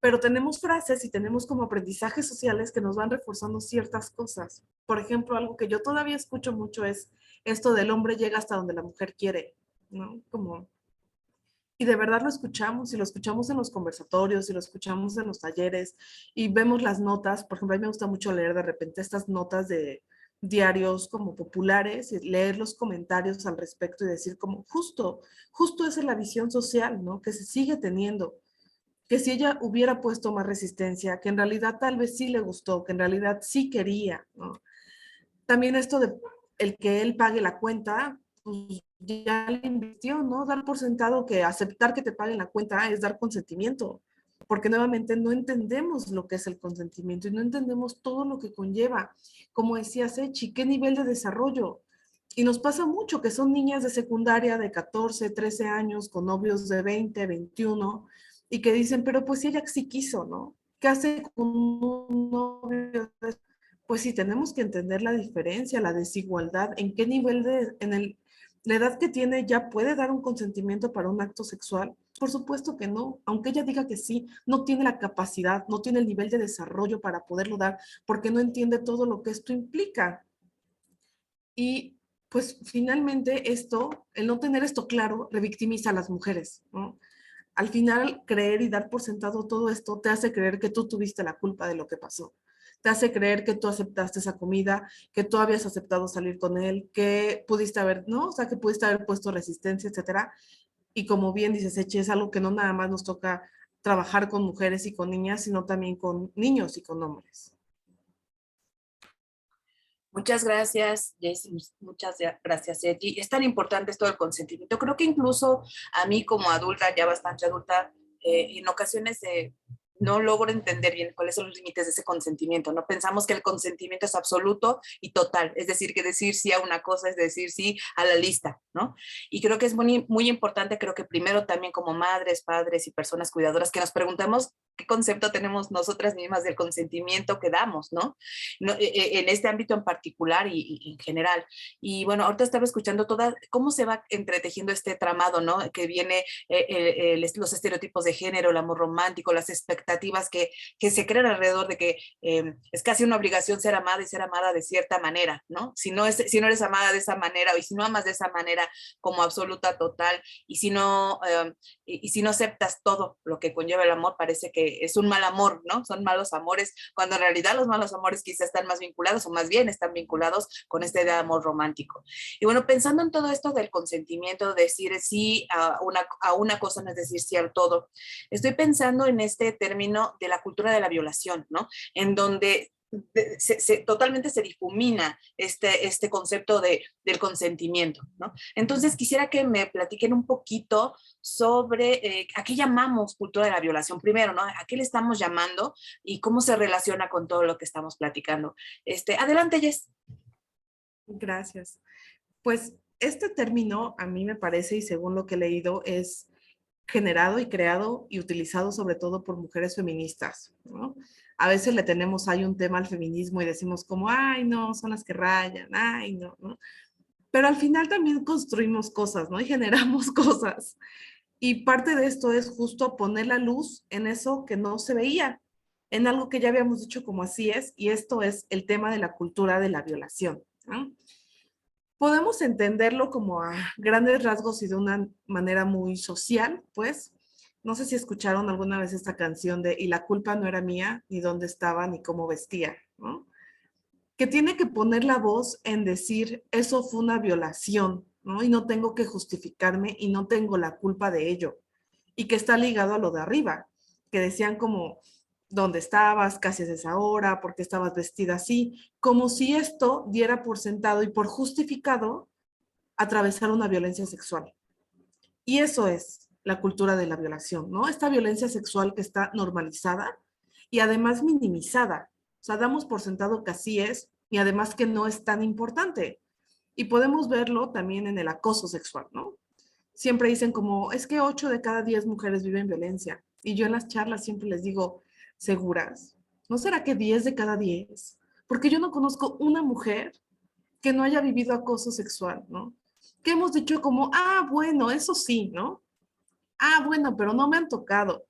pero tenemos frases y tenemos como aprendizajes sociales que nos van reforzando ciertas cosas. Por ejemplo, algo que yo todavía escucho mucho es esto del hombre llega hasta donde la mujer quiere, ¿no? Como, y de verdad lo escuchamos y lo escuchamos en los conversatorios y lo escuchamos en los talleres y vemos las notas. Por ejemplo, a mí me gusta mucho leer de repente estas notas de diarios como populares y leer los comentarios al respecto y decir como justo esa es la visión social, ¿no? Que se sigue teniendo, que si ella hubiera puesto más resistencia, que en realidad tal vez sí le gustó, que en realidad sí quería, ¿no? También esto de el que él pague la cuenta, pues ya le invirtió, ¿no? Dar por sentado que aceptar que te paguen la cuenta es dar consentimiento, porque nuevamente no entendemos lo que es el consentimiento y no entendemos todo lo que conlleva. Como decía Sechi, ¿qué nivel de desarrollo? Y nos pasa mucho que son niñas de secundaria de 14, 13 años con novios de 20, 21 y que dicen, pero pues ella sí quiso, ¿no? ¿Qué hace con un novio de pues sí, tenemos que entender la diferencia, la desigualdad, en qué nivel la edad que tiene ya puede dar un consentimiento para un acto sexual. Por supuesto que no, aunque ella diga que sí, no tiene la capacidad, no tiene el nivel de desarrollo para poderlo dar, porque no entiende todo lo que esto implica. Y pues finalmente esto, el no tener esto claro, revictimiza a las mujeres, ¿no? Al final, creer y dar por sentado todo esto te hace creer que tú tuviste la culpa de lo que pasó. Te hace creer que tú aceptaste esa comida, que tú habías aceptado salir con él, que pudiste haber, ¿no? O sea, que pudiste haber puesto resistencia, etcétera. Y como bien dices, Eche, es algo que no nada más nos toca trabajar con mujeres y con niñas, sino también con niños y con hombres. Muchas gracias, Jessy. Muchas gracias, Eti. Es tan importante esto del consentimiento. Creo que incluso a mí como adulta, ya bastante adulta, en ocasiones no logro entender bien cuáles son los límites de ese consentimiento. No pensamos que el consentimiento es absoluto y total. Es decir, que decir sí a una cosa es decir sí a la lista, ¿no? Y creo que es muy, muy importante, creo que primero también como madres, padres y personas cuidadoras, que nos preguntemos qué concepto tenemos nosotras mismas del consentimiento que damos, ¿no? En este ámbito en particular y en general. Y bueno, ahorita estaba escuchando toda, cómo se va entretejiendo este tramado, ¿no? Que viene los estereotipos de género, el amor romántico, las expectativas que se crean alrededor de que es casi una obligación ser amada y ser amada de cierta manera, ¿no? Si no eres amada de esa manera y si no amas de esa manera como absoluta, total, y si no aceptas todo lo que conlleva el amor, parece que es un mal amor, ¿no? Son malos amores, cuando en realidad los malos amores quizás están más vinculados o más bien están vinculados con esta idea de amor romántico. Y bueno, pensando en todo esto del consentimiento, decir sí a una cosa no es decir sí al todo, estoy pensando en este término de la cultura de la violación, ¿no? En donde totalmente se difumina este concepto del consentimiento, ¿no? Entonces quisiera que me platiquen un poquito sobre a qué llamamos cultura de la violación primero, ¿no? ¿A qué le estamos llamando y cómo se relaciona con todo lo que estamos platicando? Adelante, Jess. Gracias. Pues este término, a mí me parece, y según lo que he leído, es generado y creado y utilizado sobre todo por mujeres feministas, ¿no? A veces le tenemos ahí un tema al feminismo y decimos como, ay, no, son las que rayan, ay, no, ¿no? Pero al final también construimos cosas, ¿no? Y generamos cosas. Y parte de esto es justo poner la luz en eso que no se veía, en algo que ya habíamos dicho como así es, y esto es el tema de la cultura de la violación, ¿no? Podemos entenderlo como a grandes rasgos y de una manera muy social, pues. No sé si escucharon alguna vez esta canción de "Y la culpa no era mía, ni dónde estaba, ni cómo vestía", ¿no? Que tiene que poner la voz en decir, eso fue una violación, ¿no? Y no tengo que justificarme y no tengo la culpa de ello. Y que está ligado a lo de arriba, que decían como, ¿dónde estabas? ¿Qué hacías esa hora? ¿Por qué estabas vestida así? Como si esto diera por sentado y por justificado atravesar una violencia sexual. Y eso es la cultura de la violación, ¿no? Esta violencia sexual que está normalizada y además minimizada. O sea, damos por sentado que así es y además que no es tan importante. Y podemos verlo también en el acoso sexual, ¿no? Siempre dicen como, es que 8 de cada 10 mujeres viven violencia. Y yo en las charlas siempre les digo, ¿seguras? ¿No será que 10 de cada 10? Porque yo no conozco una mujer que no haya vivido acoso sexual, ¿no? Que hemos dicho como, ah, bueno, eso sí, ¿no? Ah, bueno, pero no me han tocado.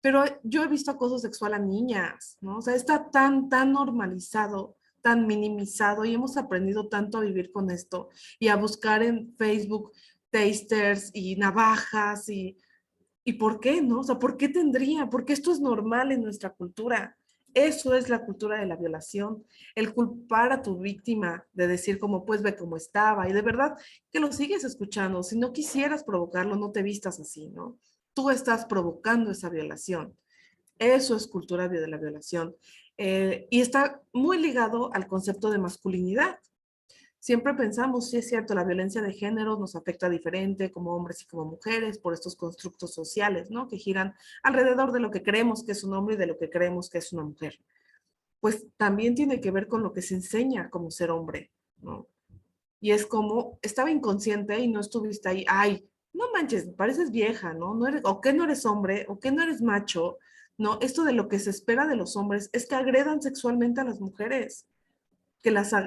Pero yo he visto acoso sexual a niñas, ¿no? O sea, está tan normalizado, tan minimizado y hemos aprendido tanto a vivir con esto y a buscar en Facebook tasters y navajas y ¿por qué, no? O sea, ¿por qué tendría? Porque esto es normal en nuestra cultura. Eso es la cultura de la violación, el culpar a tu víctima de decir como pues ve cómo estaba y de verdad que lo sigues escuchando. Si no quisieras provocarlo, no te vistas así, ¿no? Tú estás provocando esa violación. Eso es cultura de la violación. Y está muy ligado al concepto de masculinidad. Siempre pensamos, sí es cierto, la violencia de género nos afecta diferente como hombres y como mujeres por estos constructos sociales, ¿no? Que giran alrededor de lo que creemos que es un hombre y de lo que creemos que es una mujer. Pues también tiene que ver con lo que se enseña como ser hombre, ¿no? Y es como, estaba inconsciente y no estuviste ahí, ay, no manches, pareces vieja, ¿no? No eres, o que no eres hombre, o que no eres macho, ¿no? Esto de lo que se espera de los hombres es que agredan sexualmente a las mujeres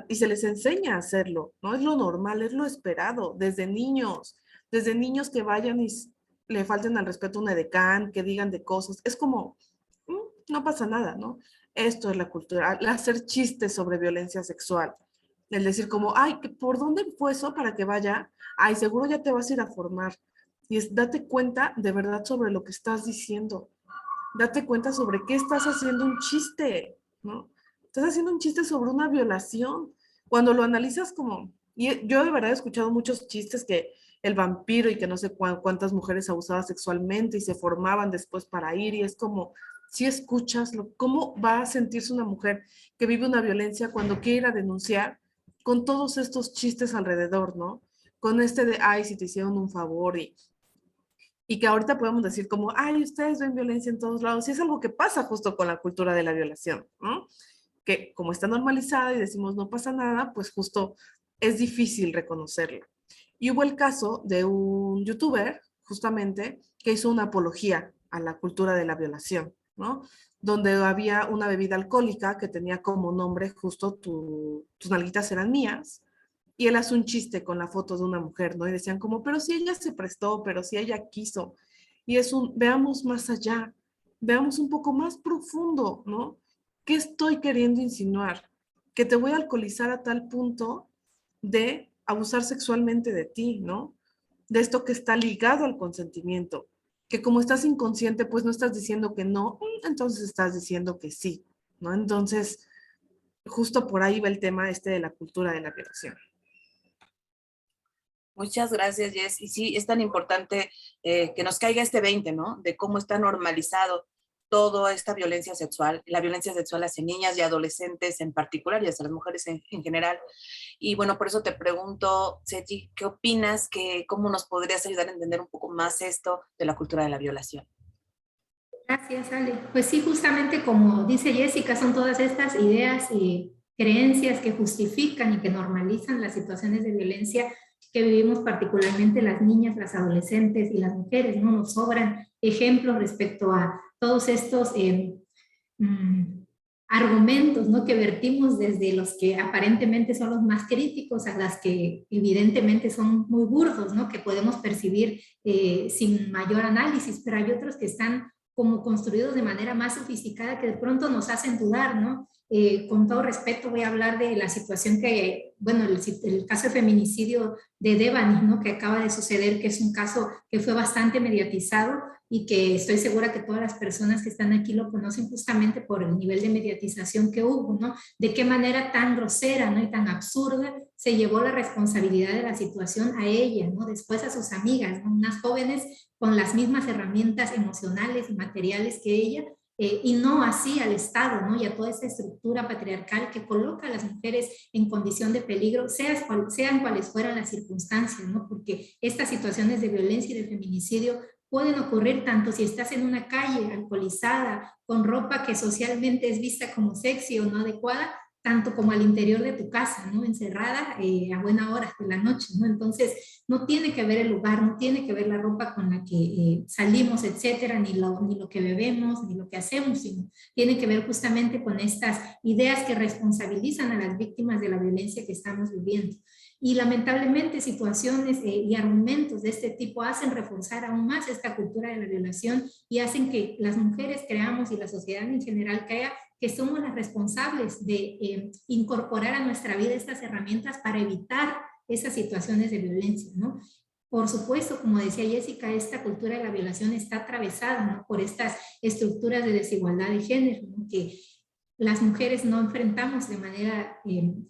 y se les enseña a hacerlo, ¿no? Es lo normal, es lo esperado, desde niños que vayan y le falten al respeto a un edecán, que digan de cosas, es como, no pasa nada, ¿no? Esto es la cultura, el hacer chistes sobre violencia sexual, el decir como, ay, ¿por dónde fue eso para que vaya? Ay, seguro ya te vas a ir a formar. Y es date cuenta de verdad sobre lo que estás diciendo. Date cuenta sobre qué estás haciendo un chiste, ¿no? Estás haciendo un chiste sobre una violación. Cuando lo analizas como... Y yo de verdad he escuchado muchos chistes que el vampiro y que no sé cuántas mujeres abusaba sexualmente y se formaban después para ir y es como, si escuchas, ¿cómo va a sentirse una mujer que vive una violencia cuando quiere ir a denunciar con todos estos chistes alrededor, ¿no? Con este de, ay, si te hicieron un favor y que ahorita podemos decir como, ay, ustedes ven violencia en todos lados, y es algo que pasa justo con la cultura de la violación, ¿no? Que como está normalizada y decimos no pasa nada, pues justo es difícil reconocerlo. Y hubo el caso de un youtuber, justamente, que hizo una apología a la cultura de la violación, ¿no? Donde había una bebida alcohólica que tenía como nombre justo tus nalguitas eran mías, y él hace un chiste con la foto de una mujer, ¿no? Y decían como, pero si ella se prestó, pero si ella quiso. Y es veamos más allá, veamos un poco más profundo, ¿no? ¿Qué estoy queriendo insinuar? Que te voy a alcoholizar a tal punto de abusar sexualmente de ti, ¿no? De esto que está ligado al consentimiento, que como estás inconsciente, pues no estás diciendo que no, entonces estás diciendo que sí, ¿no? Entonces, justo por ahí va el tema este de la cultura de la violación. Muchas gracias, Jess. Y sí, es tan importante que nos caiga este 20, ¿no? De cómo está normalizado toda esta violencia sexual, la violencia sexual hacia niñas y adolescentes en particular y hacia las mujeres en general. Y bueno, por eso te pregunto, Seti, ¿qué opinas? ¿Cómo nos podrías ayudar a entender un poco más esto de la cultura de la violación? Gracias, Ale. Pues sí, justamente como dice Jessica, son todas estas ideas y creencias que justifican y que normalizan las situaciones de violencia que vivimos particularmente las niñas, las adolescentes y las mujeres, ¿no? Nos sobran ejemplos respecto a todos estos argumentos, ¿no? Que vertimos desde los que aparentemente son los más críticos a las que evidentemente son muy burdos, ¿no? Que podemos percibir sin mayor análisis, pero hay otros que están como construidos de manera más sofisticada que de pronto nos hacen dudar, ¿no? Con todo respeto voy a hablar de la situación que, bueno, el caso de feminicidio de Devani, ¿no? Que acaba de suceder, que es un caso que fue bastante mediatizado y que estoy segura que todas las personas que están aquí lo conocen justamente por el nivel de mediatización que hubo, ¿no? De qué manera tan grosera, ¿no? Y tan absurda se llevó la responsabilidad de la situación a ella, ¿no? Después a sus amigas, ¿no? Unas jóvenes con las mismas herramientas emocionales y materiales que ella, y no así al Estado, ¿no? Y a toda esa estructura patriarcal que coloca a las mujeres en condición de peligro, sean cuales fueran las circunstancias, ¿no? Porque estas situaciones de violencia y de feminicidio pueden ocurrir tanto si estás en una calle alcoholizada, con ropa que socialmente es vista como sexy o no adecuada, tanto como al interior de tu casa, ¿no? Encerrada a buena hora de la noche, ¿no? Entonces, no tiene que ver el lugar, no tiene que ver la ropa con la que salimos, etcétera, ni lo que bebemos, ni lo que hacemos, sino tiene que ver justamente con estas ideas que responsabilizan a las víctimas de la violencia que estamos viviendo. Y lamentablemente situaciones y argumentos de este tipo hacen reforzar aún más esta cultura de la violación y hacen que las mujeres creamos y la sociedad en general crea que somos las responsables de incorporar a nuestra vida estas herramientas para evitar esas situaciones de violencia, ¿no? Por supuesto, como decía Jessica, esta cultura de la violación está atravesada, ¿no? Por estas estructuras de desigualdad de género, ¿no? Que las mujeres no enfrentamos de manera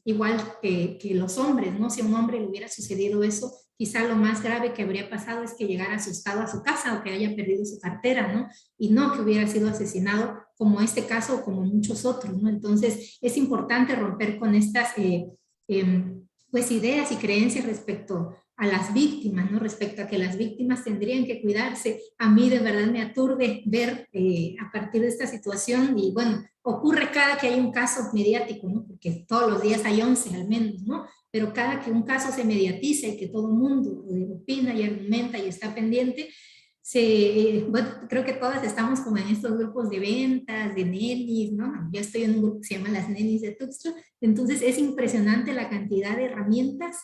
igual que los hombres, ¿no? Si a un hombre le hubiera sucedido eso, quizá lo más grave que habría pasado es que llegara asustado a su casa o que haya perdido su cartera, ¿no? Y no que hubiera sido asesinado como este caso o como muchos otros, ¿no? Entonces es importante romper con estas pues ideas y creencias respecto a las víctimas, ¿no? Respecto a que las víctimas tendrían que cuidarse. A mí de verdad me aturde ver a partir de esta situación y bueno, ocurre cada que hay un caso mediático, ¿no? Porque todos los días hay 11 al menos, ¿no? Pero cada que un caso se mediatiza y que todo el mundo opina y argumenta y está pendiente, bueno, creo que todas estamos como en estos grupos de ventas, de nenis, ¿no? Yo estoy en un grupo que se llama las nenis de Tuxtla, entonces es impresionante la cantidad de herramientas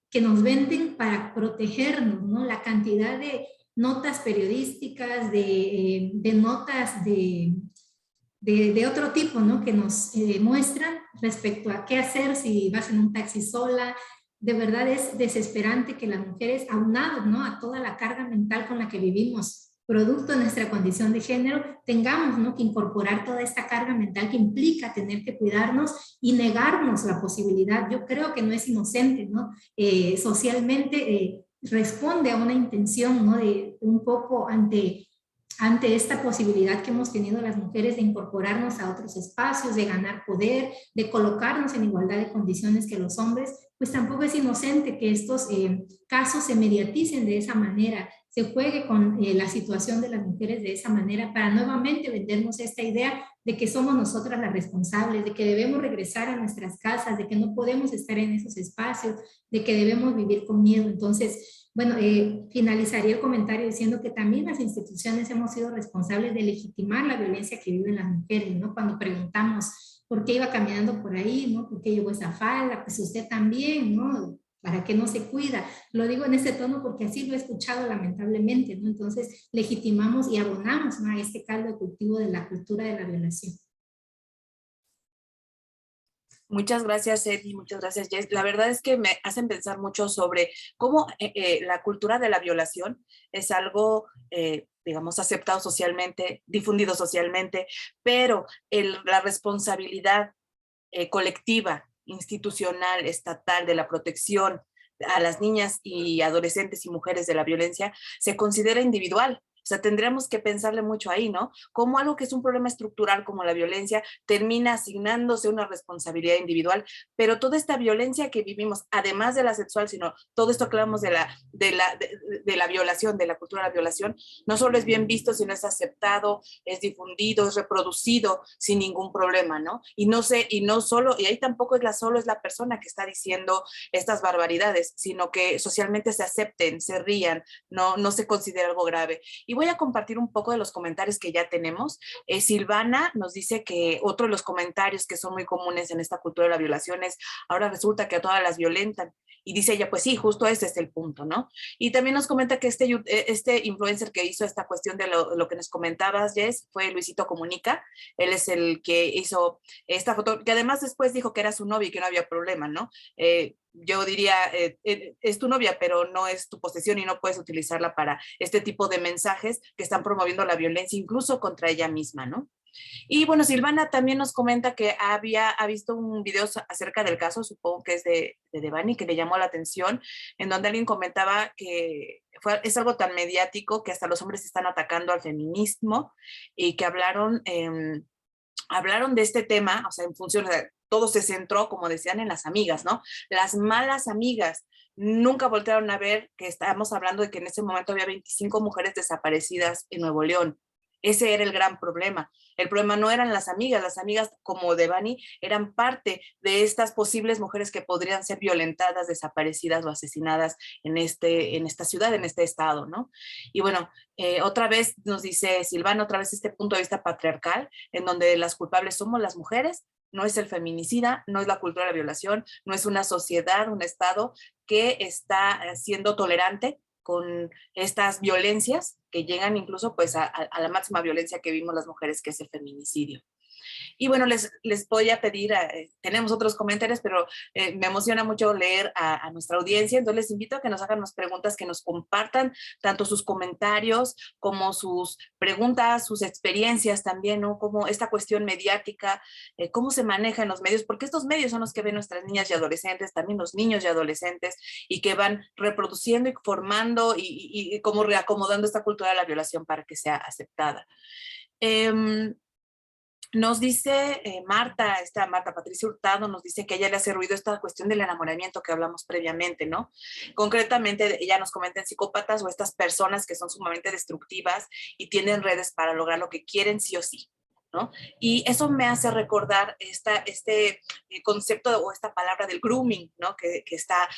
que nos venden para protegernos, ¿no? La cantidad de notas periodísticas, de notas de otro tipo, ¿no? Que nos muestran respecto a qué hacer si vas en un taxi sola, de verdad es desesperante que las mujeres, aunados, ¿no?, a toda la carga mental con la que vivimos, producto de nuestra condición de género, tengamos, ¿no?, que incorporar toda esta carga mental que implica tener que cuidarnos y negarnos la posibilidad. Yo creo que no es inocente, ¿no? Socialmente responde a una intención, ¿no?, de un poco ante esta posibilidad que hemos tenido las mujeres de incorporarnos a otros espacios, de ganar poder, de colocarnos en igualdad de condiciones que los hombres, pues tampoco es inocente que estos casos se mediaticen de esa manera, se juegue con la situación de las mujeres de esa manera para nuevamente vendernos esta idea de que somos nosotras las responsables, de que debemos regresar a nuestras casas, de que no podemos estar en esos espacios, de que debemos vivir con miedo. Entonces, bueno, finalizaría el comentario diciendo que también las instituciones hemos sido responsables de legitimar la violencia que viven las mujeres, ¿no? Cuando preguntamos por qué iba caminando por ahí, ¿no? ¿Por qué llevó esa falda? Pues usted también, ¿no? ¿Para qué no se cuida? Lo digo en ese tono porque así lo he escuchado lamentablemente, ¿no? Entonces legitimamos y abonamos, ¿no?, a este caldo de cultivo de la cultura de la violación. Muchas gracias, Eddie, muchas gracias, Jess. La verdad es que me hacen pensar mucho sobre cómo la cultura de la violación es algo, digamos, aceptado socialmente, difundido socialmente, pero la responsabilidad colectiva, institucional, estatal, de la protección a las niñas y adolescentes y mujeres de la violencia se considera individual. O sea, tendríamos que pensarle mucho ahí, ¿no? Cómo algo que es un problema estructural como la violencia termina asignándose una responsabilidad individual, pero toda esta violencia que vivimos, además de la sexual, sino todo esto que hablamos de la violación, de la cultura de la violación, no solo es bien visto, sino es aceptado, es difundido, es reproducido sin ningún problema, ¿no? Y no sé, y no solo, y ahí tampoco solo es la persona que está diciendo estas barbaridades, sino que socialmente se acepten, se rían, no se considera algo grave. Y voy a compartir un poco de los comentarios que ya tenemos. Silvana nos dice que otro de los comentarios que son muy comunes en esta cultura de la violación es, ahora resulta que a todas las violentan. Y dice ella, pues sí, justo ese es el punto, ¿no? Y también nos comenta que este influencer que hizo esta cuestión de lo que nos comentabas, Jess, fue Luisito Comunica. Él es el que hizo esta foto, que además después dijo que era su novia y que no había problema, ¿no? Yo diría, es tu novia, pero no es tu posesión y no puedes utilizarla para este tipo de mensajes que están promoviendo la violencia, incluso contra ella misma, ¿no? Y bueno, Silvana también nos comenta que ha visto un video acerca del caso, supongo que es de Devani, que le llamó la atención, en donde alguien comentaba que es algo tan mediático que hasta los hombres están atacando al feminismo y que hablaron de este tema, o sea, en función de todo se centró, como decían, en las amigas, ¿no? Las malas amigas. Nunca voltearon a ver que estábamos hablando de que en ese momento había 25 mujeres desaparecidas en Nuevo León. Ese era el gran problema. El problema no eran las amigas como Devani eran parte de estas posibles mujeres que podrían ser violentadas, desaparecidas o asesinadas en esta ciudad, en este estado, ¿no? Y bueno, otra vez nos dice Silvana, otra vez este punto de vista patriarcal, en donde las culpables somos las mujeres, no es el feminicida, no es la cultura de la violación, no es una sociedad, un estado que está siendo tolerante con estas violencias que llegan incluso pues a la máxima violencia que vimos las mujeres, que es el feminicidio. Y bueno, les voy a pedir, tenemos otros comentarios, pero me emociona mucho leer a nuestra audiencia, entonces les invito a que nos hagan unas preguntas, que nos compartan tanto sus comentarios como sus preguntas, sus experiencias también, ¿no? Como esta cuestión mediática, cómo se maneja en los medios, porque estos medios son los que ven nuestras niñas y adolescentes, también los niños y adolescentes, y que van reproduciendo y formando y como reacomodando esta cultura de la violación para que sea aceptada. Nos dice Marta Patricia Hurtado, nos dice que a ella le hace ruido esta cuestión del enamoramiento que hablamos previamente, ¿no? Concretamente, ella nos comenta en psicópatas o estas personas que son sumamente destructivas y tienen redes para lograr lo que quieren sí o sí, ¿no? Y eso me hace recordar este concepto o esta palabra del grooming, ¿no? Que está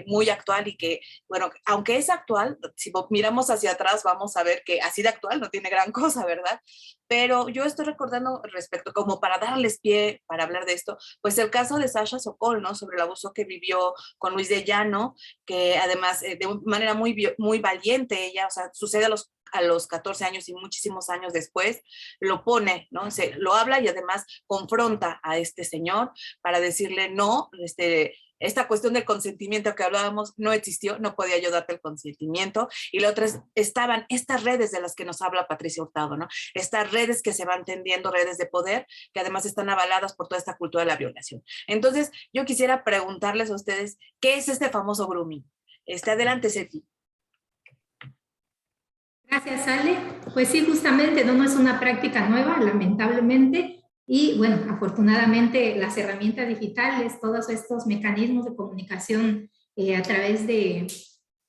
muy actual y que, bueno, aunque es actual, si miramos hacia atrás vamos a ver que así de actual no tiene gran cosa, ¿verdad? Pero yo estoy recordando respecto, como para darles pie para hablar de esto, pues el caso de Sasha Sokol, ¿no? Sobre el abuso que vivió con Luis de Llano, que además de manera muy valiente ella, o sea, sucede a los 14 años y muchísimos años después, lo pone, ¿no? Lo habla y además confronta a este señor para decirle, no, esta cuestión del consentimiento que hablábamos no existió, no podía yo darte el consentimiento. Y la otra es, estaban estas redes de las que nos habla Patricia Hurtado, ¿no? Estas redes que se van tendiendo, redes de poder, que además están avaladas por toda esta cultura de la violación. Entonces, yo quisiera preguntarles a ustedes, ¿qué es este famoso grooming? Adelante, Seti. Gracias, Ale. Pues sí, justamente no es una práctica nueva, lamentablemente. Y bueno, afortunadamente las herramientas digitales, todos estos mecanismos de comunicación a través de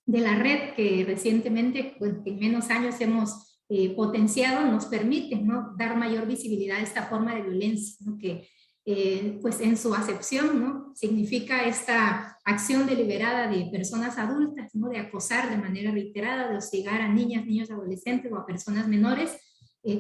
la red que recientemente, pues, en menos años hemos potenciado, nos permiten, ¿no?, dar mayor visibilidad a esta forma de violencia, ¿no?, que pues en su acepción, ¿no?, significa esta acción deliberada de personas adultas, ¿no?, de acosar de manera reiterada, de hostigar a niñas, niños, adolescentes o a personas menores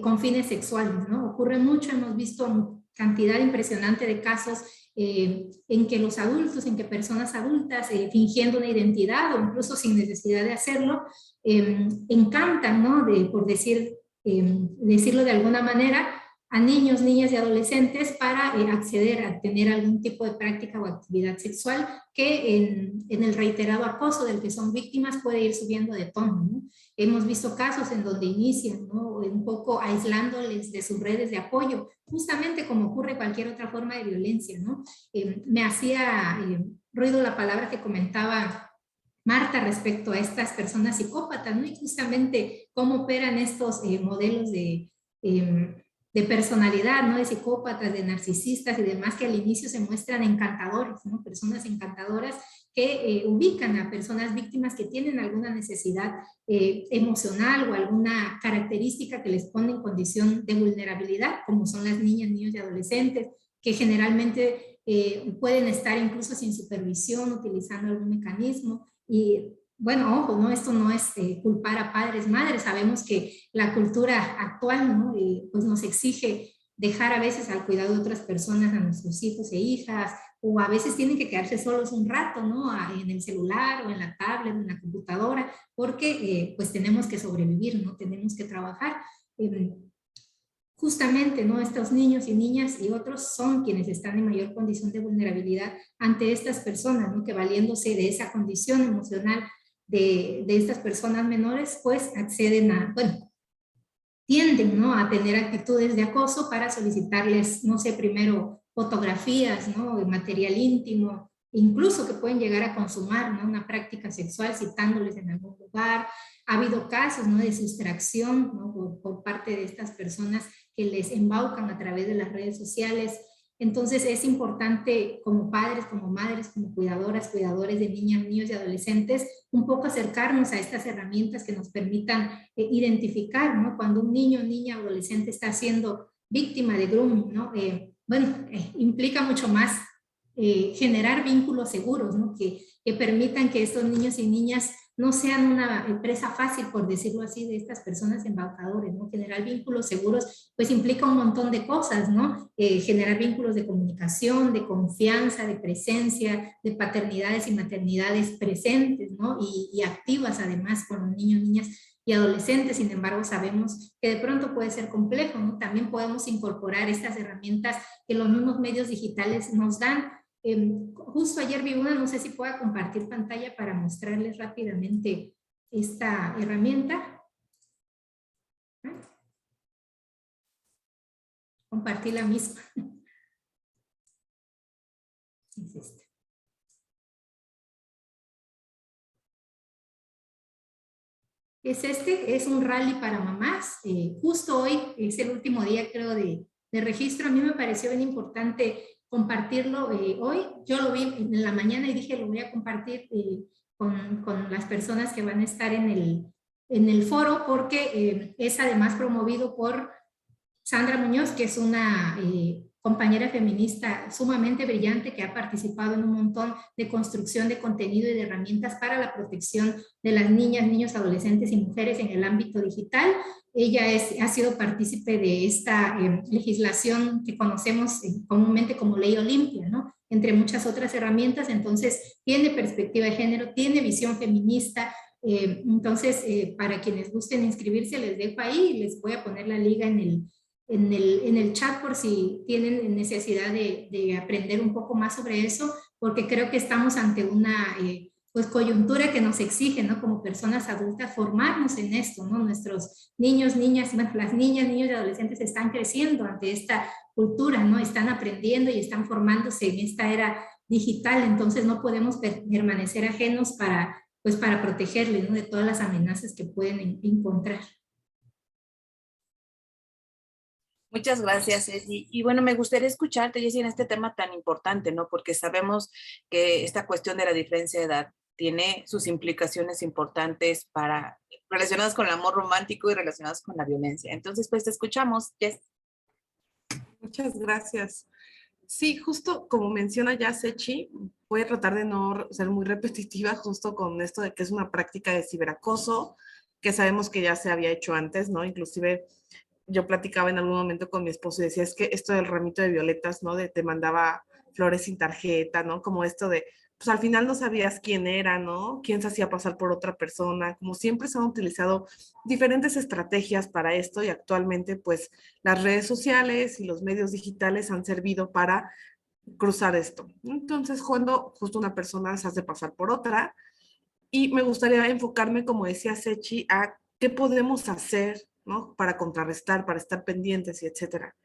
con fines sexuales, ¿no? Ocurre mucho, hemos visto cantidad impresionante de casos en que los adultos, en que personas adultas fingiendo una identidad o incluso sin necesidad de hacerlo, encantan, ¿no?, por decirlo de alguna manera, a niños, niñas y adolescentes para acceder a tener algún tipo de práctica o actividad sexual que en el reiterado acoso del que son víctimas puede ir subiendo de tono, ¿no? Hemos visto casos en donde inician, ¿no?, un poco aislándoles de sus redes de apoyo, justamente como ocurre cualquier otra forma de violencia, ¿no? Me hacía ruido la palabra que comentaba Marta respecto a estas personas psicópatas, ¿no? Y justamente cómo operan estos modelos de personalidad, ¿no?, de psicópatas, de narcisistas y demás, que al inicio se muestran encantadores, ¿no?, personas encantadoras que ubican a personas víctimas que tienen alguna necesidad emocional o alguna característica que les pone en condición de vulnerabilidad, como son las niñas, niños y adolescentes, que generalmente pueden estar incluso sin supervisión, utilizando algún mecanismo. Y bueno, ojo, ¿no?, esto no es culpar a padres, madres. Sabemos que la cultura actual, ¿no?, pues nos exige dejar a veces al cuidado de otras personas a nuestros hijos e hijas, o a veces tienen que quedarse solos un rato, ¿no?, en el celular o en la tablet, en la computadora, porque pues tenemos que sobrevivir, ¿no?, tenemos que trabajar. Justamente, ¿no?, estos niños y niñas y otros son quienes están en mayor condición de vulnerabilidad ante estas personas, ¿no?, que valiéndose de esa condición emocional de estas personas menores, pues acceden a, bueno, tienden, ¿no?, a tener actitudes de acoso para solicitarles, no sé, primero fotografías, ¿no?, de material íntimo, incluso que pueden llegar a consumar, ¿no?, una práctica sexual citándoles en algún lugar. Ha habido casos, ¿no?, de sustracción, ¿no?, por parte de estas personas que les embaucan a través de las redes sociales. Entonces es importante como padres, como madres, como cuidadoras, cuidadores de niñas, niños y adolescentes, un poco acercarnos a estas herramientas que nos permitan identificar, ¿no?, cuando un niño, niña, adolescente está siendo víctima de grooming, ¿no? Implica mucho más generar vínculos seguros, ¿no?, que permitan que estos niños y niñas no sean una presa fácil, por decirlo así, de estas personas embaucadores, ¿no? Generar vínculos seguros, pues implica un montón de cosas, ¿no? Generar vínculos de comunicación, de confianza, de presencia, de paternidades y maternidades presentes, ¿no? Y activas además con los niños, niñas y adolescentes. Sin embargo, sabemos que de pronto puede ser complejo, ¿no? También podemos incorporar estas herramientas que los mismos medios digitales nos dan. Justo ayer vi una, no sé si pueda compartir pantalla para mostrarles rápidamente esta herramienta. Compartí la misma. Es esta. Es un rally para mamás. Justo hoy es el último día, creo, de registro. A mí me pareció bien importante compartirlo hoy. Yo lo vi en la mañana y dije, lo voy a compartir con las personas que van a estar en el foro, porque es además promovido por Sandra Muñoz, que es una compañera feminista sumamente brillante que ha participado en un montón de construcción de contenido y de herramientas para la protección de las niñas, niños, adolescentes y mujeres en el ámbito digital. Ella ha sido partícipe de esta legislación que conocemos comúnmente como Ley Olimpia, ¿no?, entre muchas otras herramientas. Entonces tiene perspectiva de género, tiene visión feminista. Entonces para quienes gusten inscribirse, les dejo ahí y les voy a poner la liga en en el chat por si tienen necesidad de aprender un poco más sobre eso, porque creo que estamos ante una pues coyuntura que nos exige, ¿no? Como personas adultas, formarnos en esto, ¿no? Nuestros niños, niñas, bueno, las niñas, niños y adolescentes están creciendo ante esta cultura, ¿no? Están aprendiendo y están formándose en esta era digital, entonces no podemos permanecer ajenos para, pues para protegerles, ¿no? De todas las amenazas que pueden encontrar. Muchas gracias, Ceci. Y bueno, me gustaría escucharte, Jessy, en este tema tan importante, ¿no? Porque sabemos que esta cuestión de la diferencia de edad tiene sus implicaciones importantes relacionadas con el amor romántico y relacionadas con la violencia. Entonces, pues te escuchamos, Jess. Muchas gracias. Sí, justo como menciona ya Sechi, voy a tratar de no ser muy repetitiva justo con esto de que es una práctica de ciberacoso, que sabemos que ya se había hecho antes, ¿no? Inclusive yo platicaba en algún momento con mi esposo y decía, es que esto del ramito de violetas, ¿no? De te mandaba flores sin tarjeta, ¿no? Como esto de, pues al final no sabías quién era, ¿no? Quién se hacía pasar por otra persona. Como siempre se han utilizado diferentes estrategias para esto y actualmente pues las redes sociales y los medios digitales han servido para cruzar esto. Entonces, cuando justo una persona se hace pasar por otra, y me gustaría enfocarme, como decía Sechi, a qué podemos hacer, ¿no? Para contrarrestar, para estar pendientes y etcétera.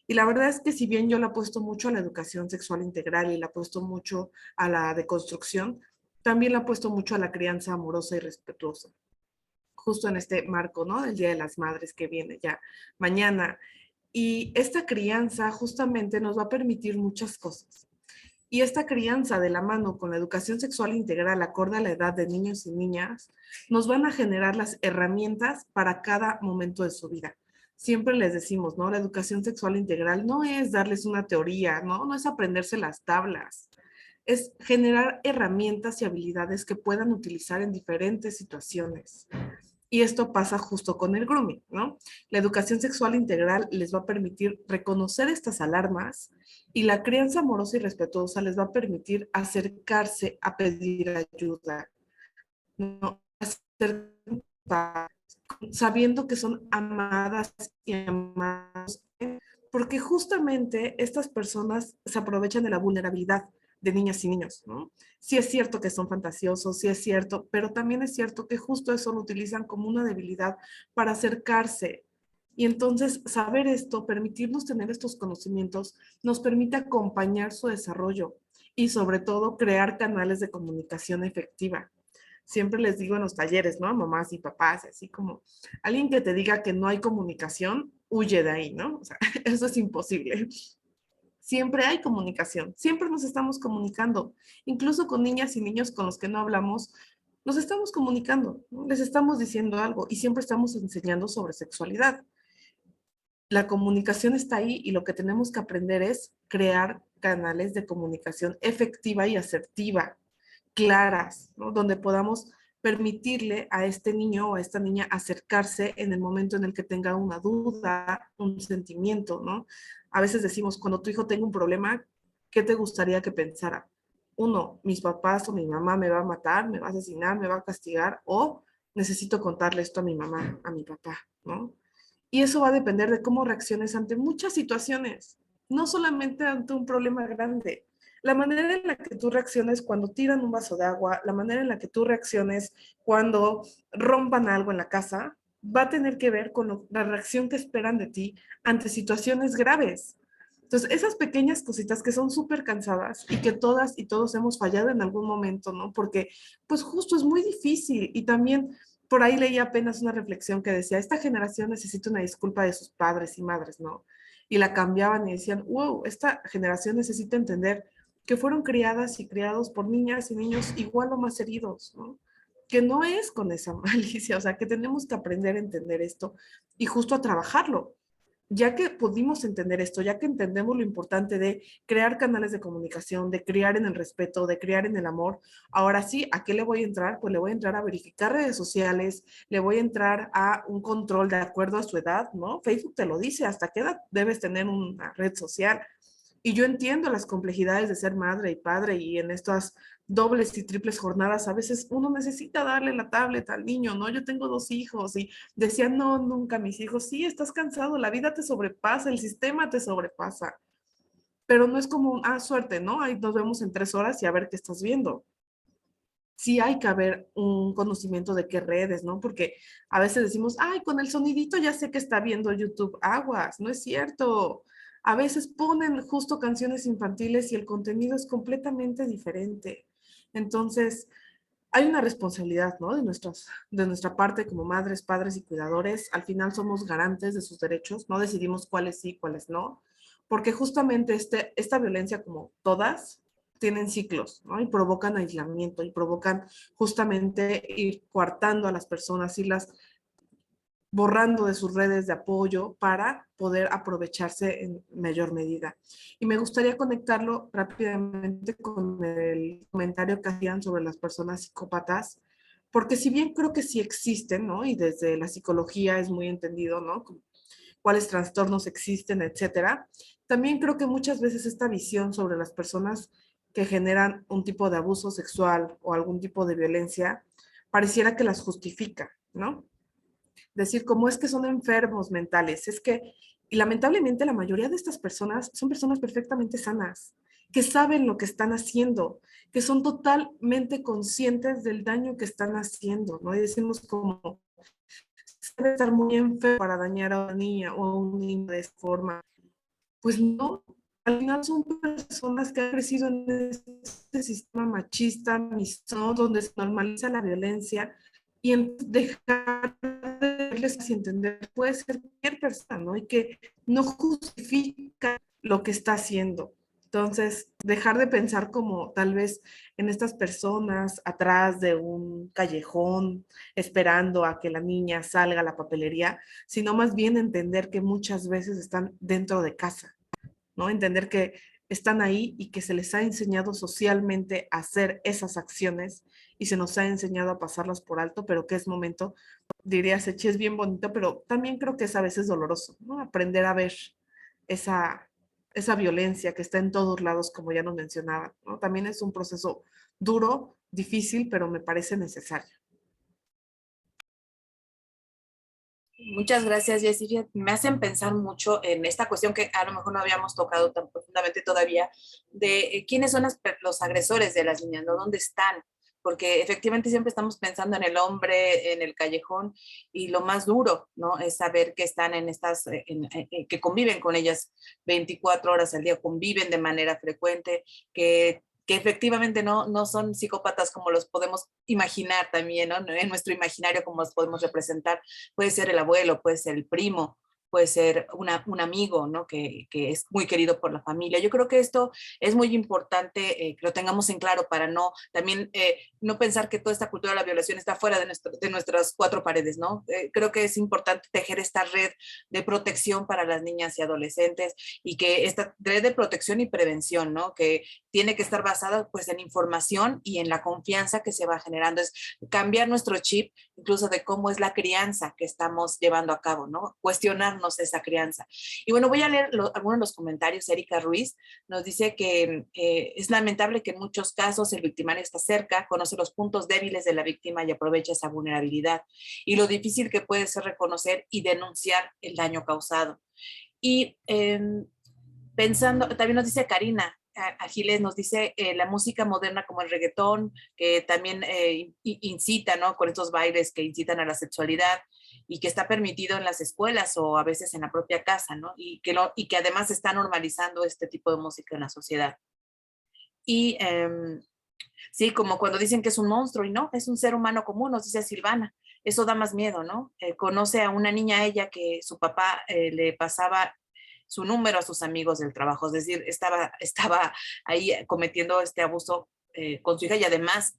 Y la verdad es que si bien yo le apuesto mucho a la educación sexual integral y le apuesto mucho a la deconstrucción, también le apuesto mucho a la crianza amorosa y respetuosa. Justo en este marco, ¿no? Del Día de las Madres que viene ya mañana. Y esta crianza justamente nos va a permitir muchas cosas. Y esta crianza de la mano con la educación sexual integral acorde a la edad de niños y niñas, nos van a generar las herramientas para cada momento de su vida. Siempre les decimos, ¿no? La educación sexual integral no es darles una teoría, ¿no? No es aprenderse las tablas. Es generar herramientas y habilidades que puedan utilizar en diferentes situaciones. Y esto pasa justo con el grooming, ¿no? La educación sexual integral les va a permitir reconocer estas alarmas y la crianza amorosa y respetuosa les va a permitir acercarse a pedir ayuda, ¿no? Sabiendo que son amadas y amados, porque justamente estas personas se aprovechan de la vulnerabilidad de niñas y niños, ¿no? Sí es cierto que son fantasiosos, sí es cierto, pero también es cierto que justo eso lo utilizan como una debilidad para acercarse. Y entonces saber esto, permitirnos tener estos conocimientos, nos permite acompañar su desarrollo y sobre todo crear canales de comunicación efectiva. Siempre les digo en los talleres, ¿no? Mamás y papás, así como alguien que te diga que no hay comunicación, huye de ahí, ¿no? O sea, eso es imposible. Siempre hay comunicación, siempre nos estamos comunicando, incluso con niñas y niños con los que no hablamos, nos estamos comunicando, ¿no? Les estamos diciendo algo y siempre estamos enseñando sobre sexualidad. La comunicación está ahí y lo que tenemos que aprender es crear canales de comunicación efectiva y asertiva, claras, ¿no? Donde podamos permitirle a este niño o a esta niña acercarse en el momento en el que tenga una duda, un sentimiento, ¿no? A veces decimos, cuando tu hijo tenga un problema, ¿qué te gustaría que pensara? Uno, mis papás o mi mamá me va a matar, me va a asesinar, me va a castigar, o necesito contarle esto a mi mamá, a mi papá, ¿no? Y eso va a depender de cómo reacciones ante muchas situaciones, no solamente ante un problema grande. La manera en la que tú reacciones cuando tiran un vaso de agua, la manera en la que tú reacciones cuando rompan algo en la casa, va a tener que ver con la reacción que esperan de ti ante situaciones graves. Entonces, esas pequeñas cositas que son súper cansadas y que todas y todos hemos fallado en algún momento, ¿no? Porque, pues justo es muy difícil y también por ahí leí apenas una reflexión que decía, esta generación necesita una disculpa de sus padres y madres, ¿no? Y la cambiaban y decían, wow, esta generación necesita entender que fueron criadas y criados por niñas y niños igual o más heridos, ¿no? Que no es con esa malicia, o sea, que tenemos que aprender a entender esto y justo a trabajarlo. Ya que pudimos entender esto, ya que entendemos lo importante de crear canales de comunicación, de criar en el respeto, de criar en el amor, ahora sí, ¿a qué le voy a entrar? Pues le voy a entrar a verificar redes sociales, le voy a entrar a un control de acuerdo a su edad, ¿no? Facebook te lo dice, hasta qué edad debes tener una red social. Y yo entiendo las complejidades de ser madre y padre y en estas dobles y triples jornadas, a veces uno necesita darle la tablet al niño, ¿no? Yo tengo 2 hijos y decía, no, nunca mis hijos, sí, estás cansado, la vida te sobrepasa, el sistema te sobrepasa, pero no es como, suerte, ¿no? Ahí nos vemos en 3 horas y a ver qué estás viendo. Sí hay que haber un conocimiento de qué redes, ¿no? Porque a veces decimos, ay, con el sonidito ya sé que está viendo YouTube. Aguas, no es cierto. A veces ponen justo canciones infantiles y el contenido es completamente diferente. Entonces, hay una responsabilidad, ¿no? De nuestra parte como madres, padres y cuidadores. Al final somos garantes de sus derechos, no decidimos cuáles sí, cuáles no, porque justamente esta violencia, como todas, tienen ciclos, ¿no? Y provocan aislamiento y provocan justamente ir coartando a las personas, irlas borrando de sus redes de apoyo para poder aprovecharse en mayor medida. Y me gustaría conectarlo rápidamente con el comentario que hacían sobre las personas psicópatas, porque si bien creo que sí existen, ¿no? Y desde la psicología es muy entendido, ¿no? Cuáles trastornos existen, etcétera. También creo que muchas veces esta visión sobre las personas que generan un tipo de abuso sexual o algún tipo de violencia pareciera que las justifica, ¿no? Decir cómo es que son enfermos mentales. Es que, y lamentablemente la mayoría de estas personas son personas perfectamente sanas, que saben lo que están haciendo, que son totalmente conscientes del daño que están haciendo, ¿no? Y decimos como, se debe estar muy enfermo para dañar a una niña o a un niño de esa forma. Pues no, al final son personas que han crecido en este sistema machista, misógino, donde se normaliza la violencia y en dejar de verles y entender puede ser cualquier persona, ¿no? Y que no justifica lo que está haciendo. Entonces, dejar de pensar como tal vez en estas personas atrás de un callejón, esperando a que la niña salga a la papelería, sino más bien entender que muchas veces están dentro de casa, ¿no? Entender que están ahí y que se les ha enseñado socialmente a hacer esas acciones y se nos ha enseñado a pasarlas por alto, pero que es momento, diría Sechi, es bien bonito, pero también creo que es a veces doloroso, ¿no? Aprender a ver esa, esa violencia que está en todos lados, como ya nos mencionaban, ¿no? También es un proceso duro, difícil, pero me parece necesario. Muchas gracias, Jessie. Me hacen pensar mucho en esta cuestión que a lo mejor no habíamos tocado tan profundamente todavía, de quiénes son los agresores de las niñas, ¿no? ¿Dónde están? Porque efectivamente siempre estamos pensando en el hombre, en el callejón, y lo más duro, ¿no? Es saber que están en que conviven con ellas 24 horas al día, conviven de manera frecuente, que efectivamente no son psicópatas como los podemos imaginar también, ¿no? En nuestro imaginario como los podemos representar. Puede ser el abuelo, puede ser el primo, puede ser un amigo, ¿no? Que es muy querido por la familia. Yo creo que esto es muy importante que lo tengamos en claro para también no pensar que toda esta cultura de la violación está fuera de nuestras 4 paredes, ¿no? Creo que es importante tejer esta red de protección para las niñas y adolescentes y que esta red de protección y prevención, ¿no? Que tiene que estar basada pues en información y en la confianza que se va generando. Es cambiar nuestro chip incluso de cómo es la crianza que estamos llevando a cabo, ¿no? Cuestionarnos esa crianza. Y bueno, voy a leer algunos de los comentarios. Erika Ruiz nos dice que es lamentable que en muchos casos el victimario está cerca, conoce los puntos débiles de la víctima y aprovecha esa vulnerabilidad y lo difícil que puede ser reconocer y denunciar el daño causado. Y pensando, también nos dice Karina, Agiles nos dice la música moderna como el reggaetón, que también incita, ¿no? Con estos bailes que incitan a la sexualidad y que está permitido en las escuelas o a veces en la propia casa, ¿no? Y que además está normalizando este tipo de música en la sociedad. Y sí, como cuando dicen que es un monstruo y no, es un ser humano común, nos dice Silvana. Eso da más miedo, ¿no? Conoce a una niña, ella, que su papá le pasaba su número a sus amigos del trabajo, es decir, estaba ahí cometiendo este abuso con su hija y además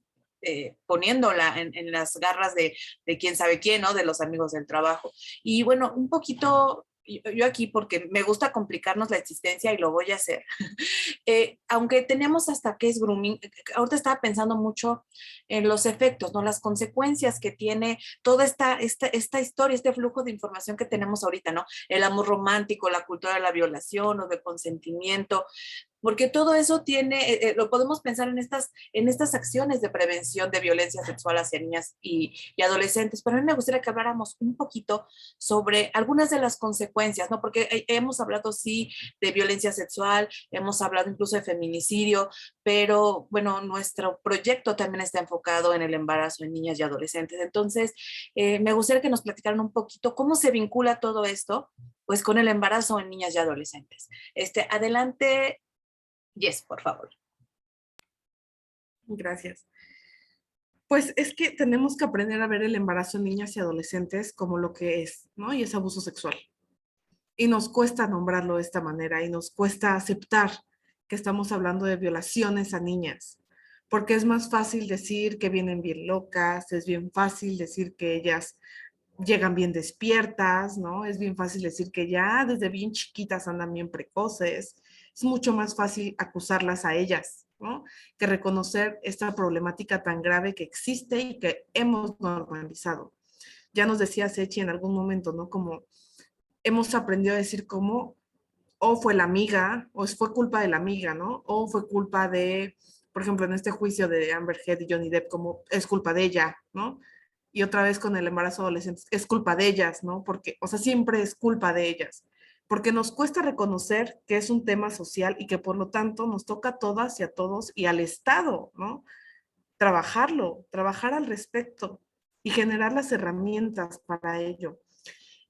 poniéndola las garras de quién sabe quién, ¿no? De los amigos del trabajo. Y bueno, un poquito yo aquí porque me gusta complicarnos la existencia y lo voy a hacer. Aunque tenemos hasta qué es grooming, ahorita estaba pensando mucho en los efectos, ¿no? Las consecuencias que tiene toda esta historia, este flujo de información que tenemos ahorita, ¿no? El amor romántico, la cultura de la violación o de consentimiento, porque todo eso tiene, lo podemos pensar en estas acciones de prevención de violencia sexual hacia niñas y adolescentes, pero a mí me gustaría que habláramos un poquito sobre algunas de las consecuencias, ¿no? Porque hemos hablado, sí, de violencia sexual, hemos hablado incluso de feminicidio, pero bueno, nuestro proyecto también está enfocado en el embarazo en niñas y adolescentes. Entonces, me gustaría que nos platicaran un poquito cómo se vincula todo esto, pues, con el embarazo en niñas y adolescentes. Adelante, Yes, por favor. Gracias. Pues es que tenemos que aprender a ver el embarazo en niñas y adolescentes como lo que es, ¿no? Y es abuso sexual. Y nos cuesta nombrarlo de esta manera y nos cuesta aceptar que estamos hablando de violaciones a niñas, porque es más fácil decir que vienen bien locas, es bien fácil decir que ellas llegan bien despiertas, ¿no? Es bien fácil decir que ya desde bien chiquitas andan bien precoces. Es mucho más fácil acusarlas a ellas, ¿no? Que reconocer esta problemática tan grave que existe y que hemos normalizado. Ya nos decía Sechi en algún momento, ¿no? Como hemos aprendido a decir como, o fue la amiga, o fue culpa de la amiga, ¿no? O fue culpa de, por ejemplo, en este juicio de Amber Heard y Johnny Depp, como es culpa de ella, ¿no? Y otra vez con el embarazo adolescente, es culpa de ellas, ¿no? Porque, o sea, siempre es culpa de ellas, porque nos cuesta reconocer que es un tema social y que por lo tanto nos toca a todas y a todos y al Estado, ¿no? Trabajarlo, trabajar al respecto y generar las herramientas para ello.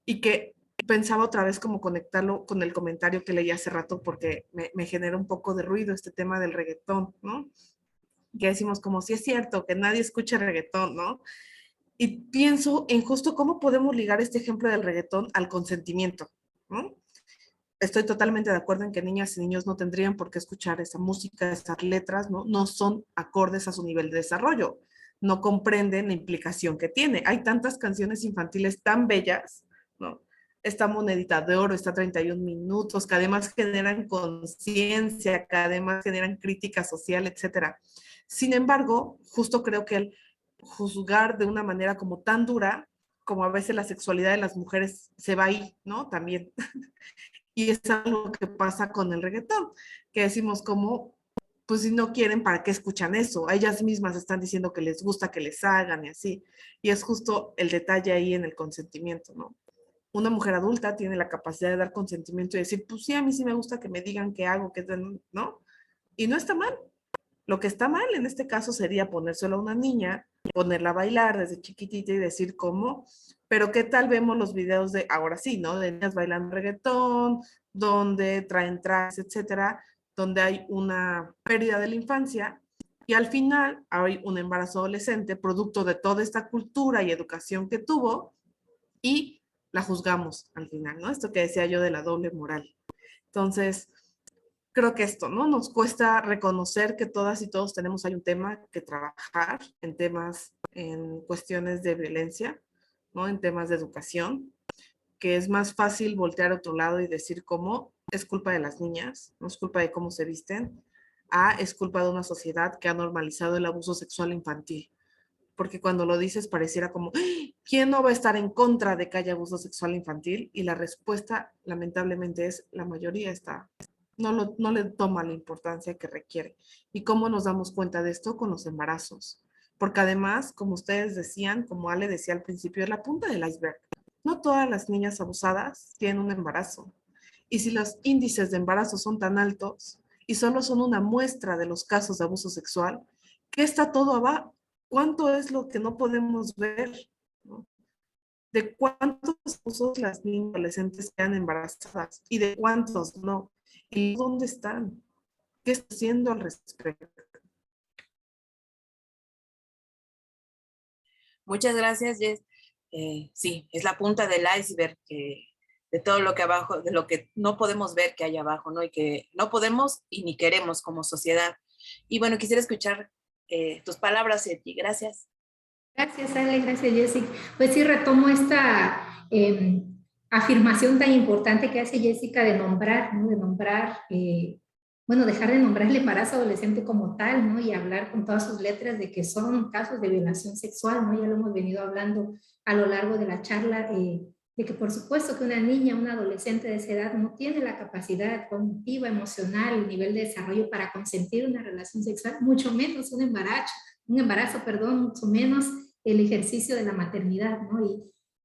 Y que pensaba otra vez como conectarlo con el comentario que leí hace rato porque me genera un poco de ruido este tema del reggaetón, ¿no? Que decimos como si es cierto que nadie escucha reggaetón, ¿no? Y pienso en justo cómo podemos ligar este ejemplo del reggaetón al consentimiento, ¿no? Estoy totalmente de acuerdo en que niñas y niños no tendrían por qué escuchar esa música, esas letras, ¿no? No son acordes a su nivel de desarrollo, no comprenden la implicación que tiene. Hay tantas canciones infantiles tan bellas, ¿no? Esta Monedita de Oro, está 31 minutos, que además generan conciencia, que además generan crítica social, etcétera. Sin embargo, justo creo que el juzgar de una manera como tan dura, como a veces la sexualidad de las mujeres se va ahí, ¿no? También. Y es algo que pasa con el reggaetón, que decimos como, pues si no quieren, ¿para qué escuchan eso? A ellas mismas están diciendo que les gusta que les hagan y así. Y es justo el detalle ahí en el consentimiento, ¿no? Una mujer adulta tiene la capacidad de dar consentimiento y decir, pues sí, a mí sí me gusta que me digan qué hago, qué ¿no? Y no está mal. Lo que está mal en este caso sería ponérselo a una niña, ponerla a bailar desde chiquitita y decir cómo, pero qué tal vemos los videos de, ahora sí, ¿no? De niñas bailando reggaetón, donde traen trajes, etcétera, donde hay una pérdida de la infancia y al final hay un embarazo adolescente producto de toda esta cultura y educación que tuvo y la juzgamos al final, ¿no? Esto que decía yo de la doble moral. Entonces, creo que esto, ¿no? Nos cuesta reconocer que todas y todos tenemos ahí un tema que trabajar en temas, en cuestiones de violencia, ¿no? En temas de educación, que es más fácil voltear a otro lado y decir cómo es culpa de las niñas, no es culpa de cómo se visten, es culpa de una sociedad que ha normalizado el abuso sexual infantil. Porque cuando lo dices pareciera como, ¿quién no va a estar en contra de que haya abuso sexual infantil? Y la respuesta, lamentablemente, es la mayoría no le toma la importancia que requiere. ¿Y cómo nos damos cuenta de esto? Con los embarazos. Porque además, como ustedes decían, como Ale decía al principio, es la punta del iceberg. No todas las niñas abusadas tienen un embarazo. Y si los índices de embarazo son tan altos y solo son una muestra de los casos de abuso sexual, ¿qué está todo abajo? ¿Cuánto es lo que no podemos ver? ¿No? De cuántos abusos las niñas adolescentes quedan embarazadas y de cuántos no. ¿Y dónde están? ¿Qué está haciendo al respecto? Muchas gracias, Jess. Sí, es la punta del iceberg de todo lo que abajo, de lo que no podemos ver que hay abajo, ¿no? Y que no podemos y ni queremos como sociedad. Y bueno, quisiera escuchar tus palabras, Eti. Gracias. Gracias, Ale, gracias, Jessica. Pues sí, retomo esta afirmación tan importante que hace Jessica de nombrar, ¿no? De nombrar, bueno, dejar de nombrar el embarazo adolescente como tal, ¿no? Y hablar con todas sus letras de que son casos de violación sexual, ¿no? Ya lo hemos venido hablando a lo largo de la charla, de que por supuesto que una niña, una adolescente de esa edad no tiene la capacidad cognitiva, emocional, el nivel de desarrollo para consentir una relación sexual, mucho menos un embarazo, perdón, mucho menos el ejercicio de la maternidad, ¿no? Y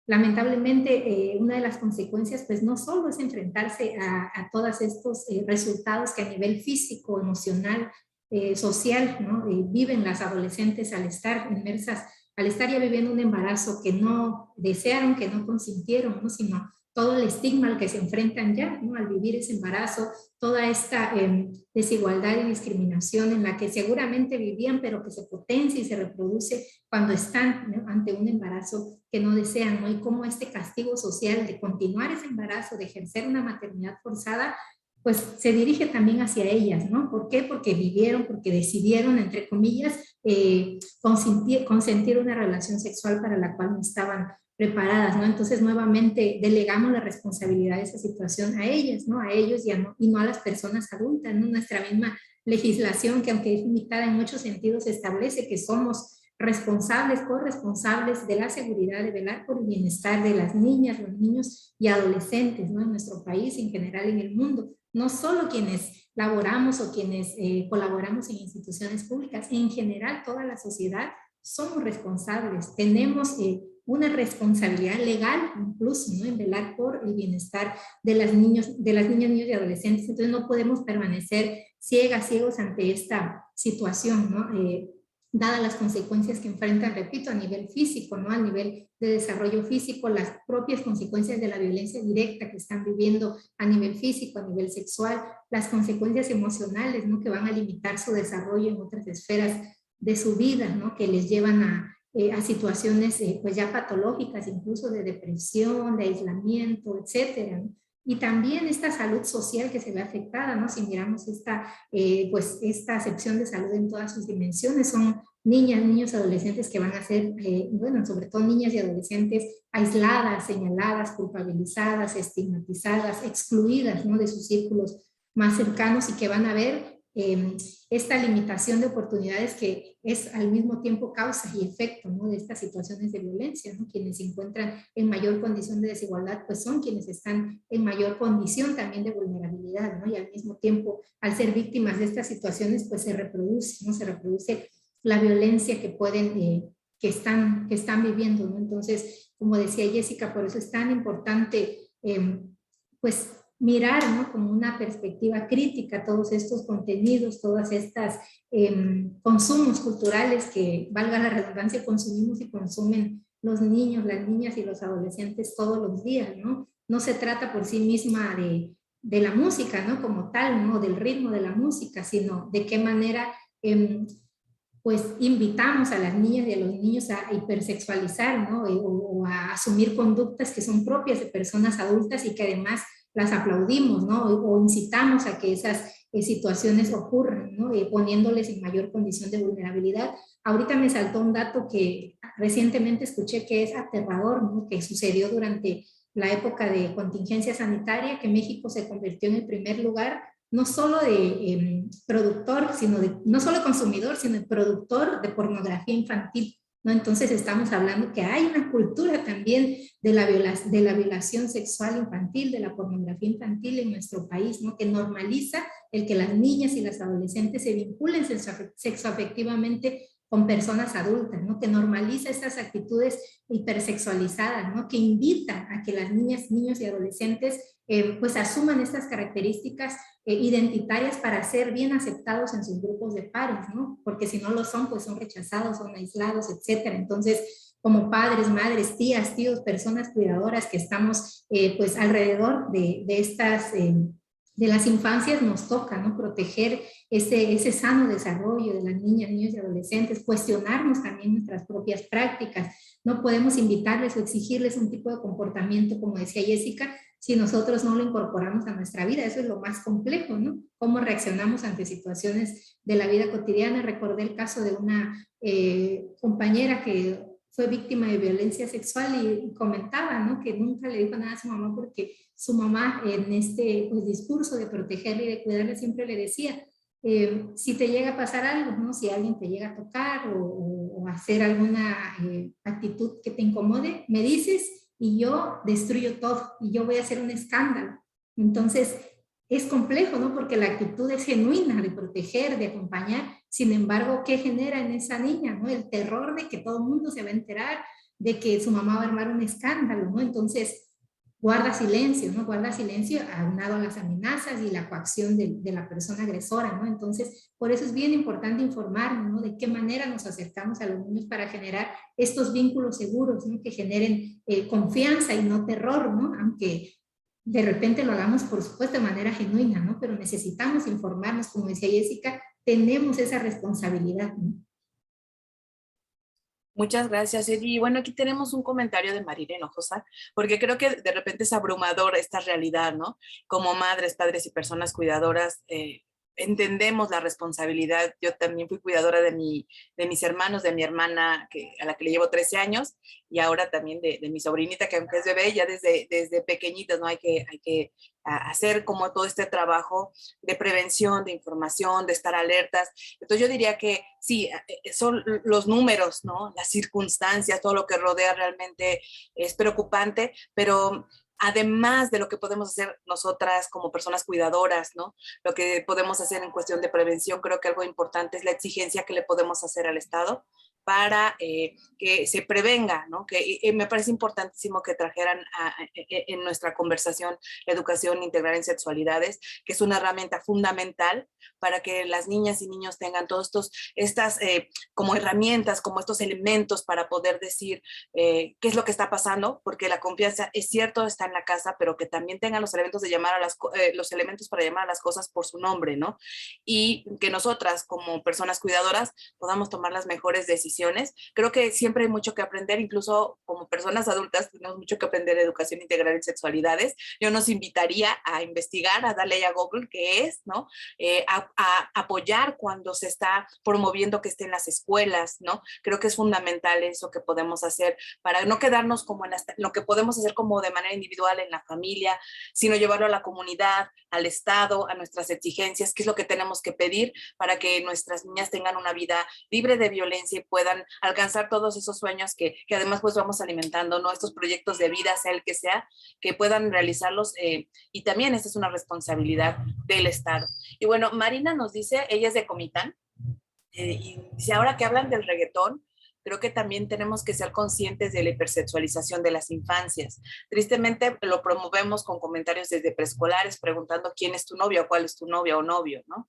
lamentablemente, una de las consecuencias, pues no solo es enfrentarse a todos estos resultados que a nivel físico, emocional, social, ¿no? Viven las adolescentes al estar inmersas, al estar ya viviendo un embarazo que no desearon, que no consintieron, ¿no? Sino todo el estigma al que se enfrentan ya, ¿no? Al vivir ese embarazo, toda esta desigualdad y discriminación en la que seguramente vivían, pero que se potencia y se reproduce cuando están, ¿no? Ante un embarazo que no desean, ¿no? Y cómo este castigo social de continuar ese embarazo, de ejercer una maternidad forzada, pues se dirige también hacia ellas, ¿no? ¿Por qué? Porque vivieron, porque decidieron, entre comillas, consentir una relación sexual para la cual no estaban preparadas, ¿no? Entonces, nuevamente, delegamos la responsabilidad de esa situación a ellas, ¿no? A ellos y no a las personas adultas, ¿no? Nuestra misma legislación, que aunque es limitada en muchos sentidos, establece que somos responsables, corresponsables de la seguridad, de velar por el bienestar de las niñas, los niños y adolescentes, ¿no? En nuestro país, en general en el mundo. No solo quienes laboramos o quienes colaboramos en instituciones públicas, en general toda la sociedad somos responsables, tenemos una responsabilidad legal incluso, ¿no? En velar por el bienestar de las niñas, niños y adolescentes. Entonces no podemos permanecer ciegos ante esta situación, ¿no? Dadas las consecuencias que enfrentan, repito, a nivel físico, ¿no? A nivel de desarrollo físico, las propias consecuencias de la violencia directa que están viviendo a nivel físico, a nivel sexual, las consecuencias emocionales, ¿no? Que van a limitar su desarrollo en otras esferas de su vida, ¿no? Que les llevan a situaciones pues ya patológicas, incluso de depresión, de aislamiento, etcétera, ¿no? Y también esta salud social que se ve afectada, ¿no? Si miramos pues esta acepción de salud en todas sus dimensiones, son niñas, niños, adolescentes que van a ser, bueno, sobre todo niñas y adolescentes aisladas, señaladas, culpabilizadas, estigmatizadas, excluidas, ¿no? De sus círculos más cercanos y que van a ver esta limitación de oportunidades que es al mismo tiempo causa y efecto, ¿no? De estas situaciones de violencia, ¿no? Quienes se encuentran en mayor condición de desigualdad, pues son quienes están en mayor condición también de vulnerabilidad, ¿no? Y al mismo tiempo, al ser víctimas de estas situaciones, pues se reproduce, ¿no? Se reproduce la violencia que pueden, que están viviendo, ¿no? Entonces, como decía Jessica, por eso es tan importante, pues, mirar, ¿no? Como una perspectiva crítica todos estos contenidos, todas estas consumos culturales que, valga la redundancia, consumimos y consumen los niños, las niñas y los adolescentes todos los días, ¿no? No se trata por sí misma de la música, ¿no? Como tal, ¿no? Del ritmo de la música, sino de qué manera pues invitamos a las niñas y a los niños a hipersexualizar, ¿no? O a asumir conductas que son propias de personas adultas y que además las aplaudimos, ¿no? O incitamos a que esas situaciones ocurran, ¿no? Poniéndoles en mayor condición de vulnerabilidad. Ahorita me saltó un dato que recientemente escuché que es aterrador, ¿no? Que sucedió durante la época de contingencia sanitaria, que México se convirtió en el primer lugar no solo de productor, no solo consumidor, sino de productor de pornografía infantil, ¿no? Entonces estamos hablando que hay una cultura también de la violación sexual infantil, de la pornografía infantil en nuestro país, ¿no? Que normaliza el que las niñas y las adolescentes se vinculen sexoafectivamente con personas adultas, ¿no? Que normaliza estas actitudes hipersexualizadas, ¿no? Que invita a que las niñas, niños y adolescentes pues asuman estas características identitarias para ser bien aceptados en sus grupos de pares, ¿no? Porque si no lo son, pues son rechazados, son aislados, etcétera. Entonces, como padres, madres, tías, tíos, personas cuidadoras que estamos pues alrededor de estas de las infancias, nos toca, ¿no? Proteger ese sano desarrollo de las niñas, niños y adolescentes, cuestionarnos también nuestras propias prácticas. No podemos invitarles o exigirles un tipo de comportamiento, como decía Jessica, si nosotros no lo incorporamos a nuestra vida. Eso es lo más complejo, ¿no? Cómo reaccionamos ante situaciones de la vida cotidiana. Recordé el caso de una compañera que fue víctima de violencia sexual y comentaba, ¿no? Que nunca le dijo nada a su mamá porque su mamá en este pues, discurso de protegerle y de cuidarle siempre le decía, si te llega a pasar algo, ¿no? Si alguien te llega a tocar o hacer alguna actitud que te incomode, me dices y yo destruyo todo y yo voy a hacer un escándalo. Entonces, es complejo, ¿no? Porque la actitud es genuina de proteger, de acompañar. Sin embargo, ¿qué genera en esa niña, ¿no? El terror de que todo el mundo se va a enterar, de que su mamá va a armar un escándalo, ¿no? Entonces, guarda silencio, ¿no? Guarda silencio aunado a las amenazas y la coacción de la persona agresora, ¿no? Entonces, por eso es bien importante informarnos, ¿no? De qué manera nos acercamos a los niños para generar estos vínculos seguros, ¿no? Que generen confianza y no terror, ¿no? Aunque de repente lo hagamos, por supuesto, de manera genuina, ¿no? Pero necesitamos informarnos, como decía Jessica, tenemos esa responsabilidad, ¿no? Muchas gracias, Eddie. Y bueno, aquí tenemos un comentario de Marina Hinojosa, porque creo que de repente es abrumador esta realidad, ¿no? Como madres, padres y personas cuidadoras, entendemos la responsabilidad. Yo también fui cuidadora de mis hermanos, de mi hermana, a la que le llevo 13 años, y ahora también de mi sobrinita, que aunque es bebé, ya desde pequeñitas, ¿no? Hay que hacer como todo este trabajo de prevención, de información, de estar alertas. Entonces yo diría que sí, son los números, ¿no? Las circunstancias, todo lo que rodea realmente es preocupante, pero además de lo que podemos hacer nosotras como personas cuidadoras, ¿no? Lo que podemos hacer en cuestión de prevención, creo que algo importante es la exigencia que le podemos hacer al Estado para que se prevenga, ¿no? Que me parece importantísimo que trajeran en nuestra conversación la educación integral en sexualidades, que es una herramienta fundamental para que las niñas y niños tengan todos estas como herramientas, como estos elementos para poder decir qué es lo que está pasando, porque la confianza es cierto, está en la casa, pero que también tengan los elementos de llamar a los elementos para llamar a las cosas por su nombre, ¿no? Y que nosotras como personas cuidadoras podamos tomar las mejores decisiones. Creo que siempre hay mucho que aprender, incluso como personas adultas tenemos mucho que aprender de educación integral en sexualidades. Yo nos invitaría a investigar, a darle a Google qué es, ¿no? A apoyar cuando se está promoviendo que esté en las escuelas, ¿no? Creo que es fundamental eso que podemos hacer para no quedarnos como en lo que podemos hacer como de manera individual en la familia, sino llevarlo a la comunidad, al Estado, a nuestras exigencias, qué es lo que tenemos que pedir para que nuestras niñas tengan una vida libre de violencia y puedan alcanzar todos esos sueños que además pues vamos alimentando, ¿no? Estos proyectos de vida, sea el que sea, que puedan realizarlos y también esa es una responsabilidad del Estado. Y bueno, Marina nos dice, ella es de Comitán, y dice, ahora que hablan del reggaetón, creo que también tenemos que ser conscientes de la hipersexualización de las infancias. Tristemente lo promovemos con comentarios desde preescolares preguntando quién es tu novia o cuál es tu novia o novio, ¿no?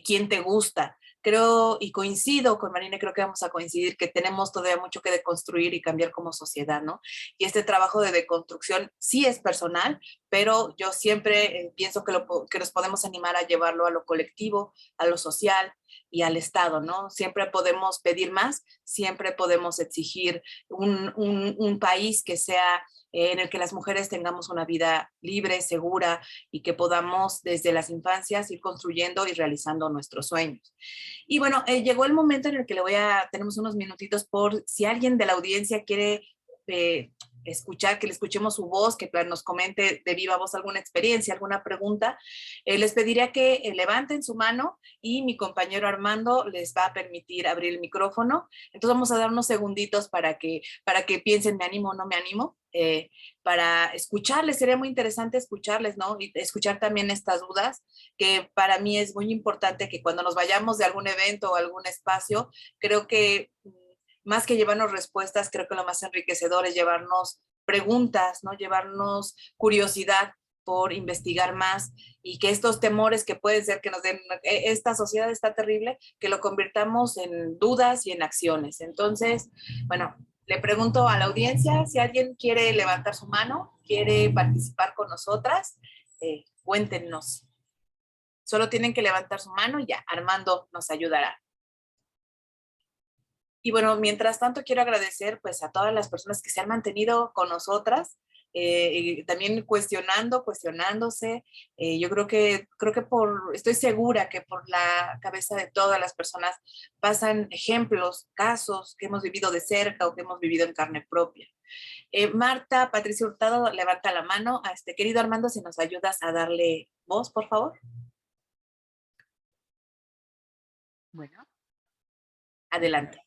¿Quién te gusta? Creo y coincido con Marina, creo que vamos a coincidir que tenemos todavía mucho que deconstruir y cambiar como sociedad, ¿no? Y este trabajo de deconstrucción sí es personal, pero yo siempre pienso que nos podemos animar a llevarlo a lo colectivo, a lo social y al Estado, ¿no? Siempre podemos pedir más, siempre podemos exigir un país que sea en el que las mujeres tengamos una vida libre, segura y que podamos desde las infancias ir construyendo y realizando nuestros sueños. Y bueno, llegó el momento en el que tenemos unos minutitos por si alguien de la audiencia quiere escuchar, que le escuchemos su voz, que nos comente de viva voz alguna experiencia, alguna pregunta. Les pediría que levanten su mano y mi compañero Armando les va a permitir abrir el micrófono. Entonces vamos a dar unos segunditos para que piensen, ¿me animo o no me animo? Para escucharles, sería muy interesante escucharles, ¿no? Y escuchar también estas dudas, que para mí es muy importante que cuando nos vayamos de algún evento o algún espacio, creo que más que llevarnos respuestas, creo que lo más enriquecedor es llevarnos preguntas, ¿no? Llevarnos curiosidad por investigar más y que estos temores que pueden ser que nos den, esta sociedad está terrible, que lo convirtamos en dudas y en acciones. Entonces, bueno, le pregunto a la audiencia si alguien quiere levantar su mano, quiere participar con nosotras, cuéntenos. Solo tienen que levantar su mano y ya, Armando nos ayudará. Y bueno, mientras tanto quiero agradecer pues a todas las personas que se han mantenido con nosotras también cuestionándose. Yo estoy segura que por la cabeza de todas las personas pasan ejemplos, casos que hemos vivido de cerca o que hemos vivido en carne propia. Marta, Patricia Hurtado, levanta la mano. Querido Armando, si nos ayudas a darle voz, por favor. Bueno, Adelante.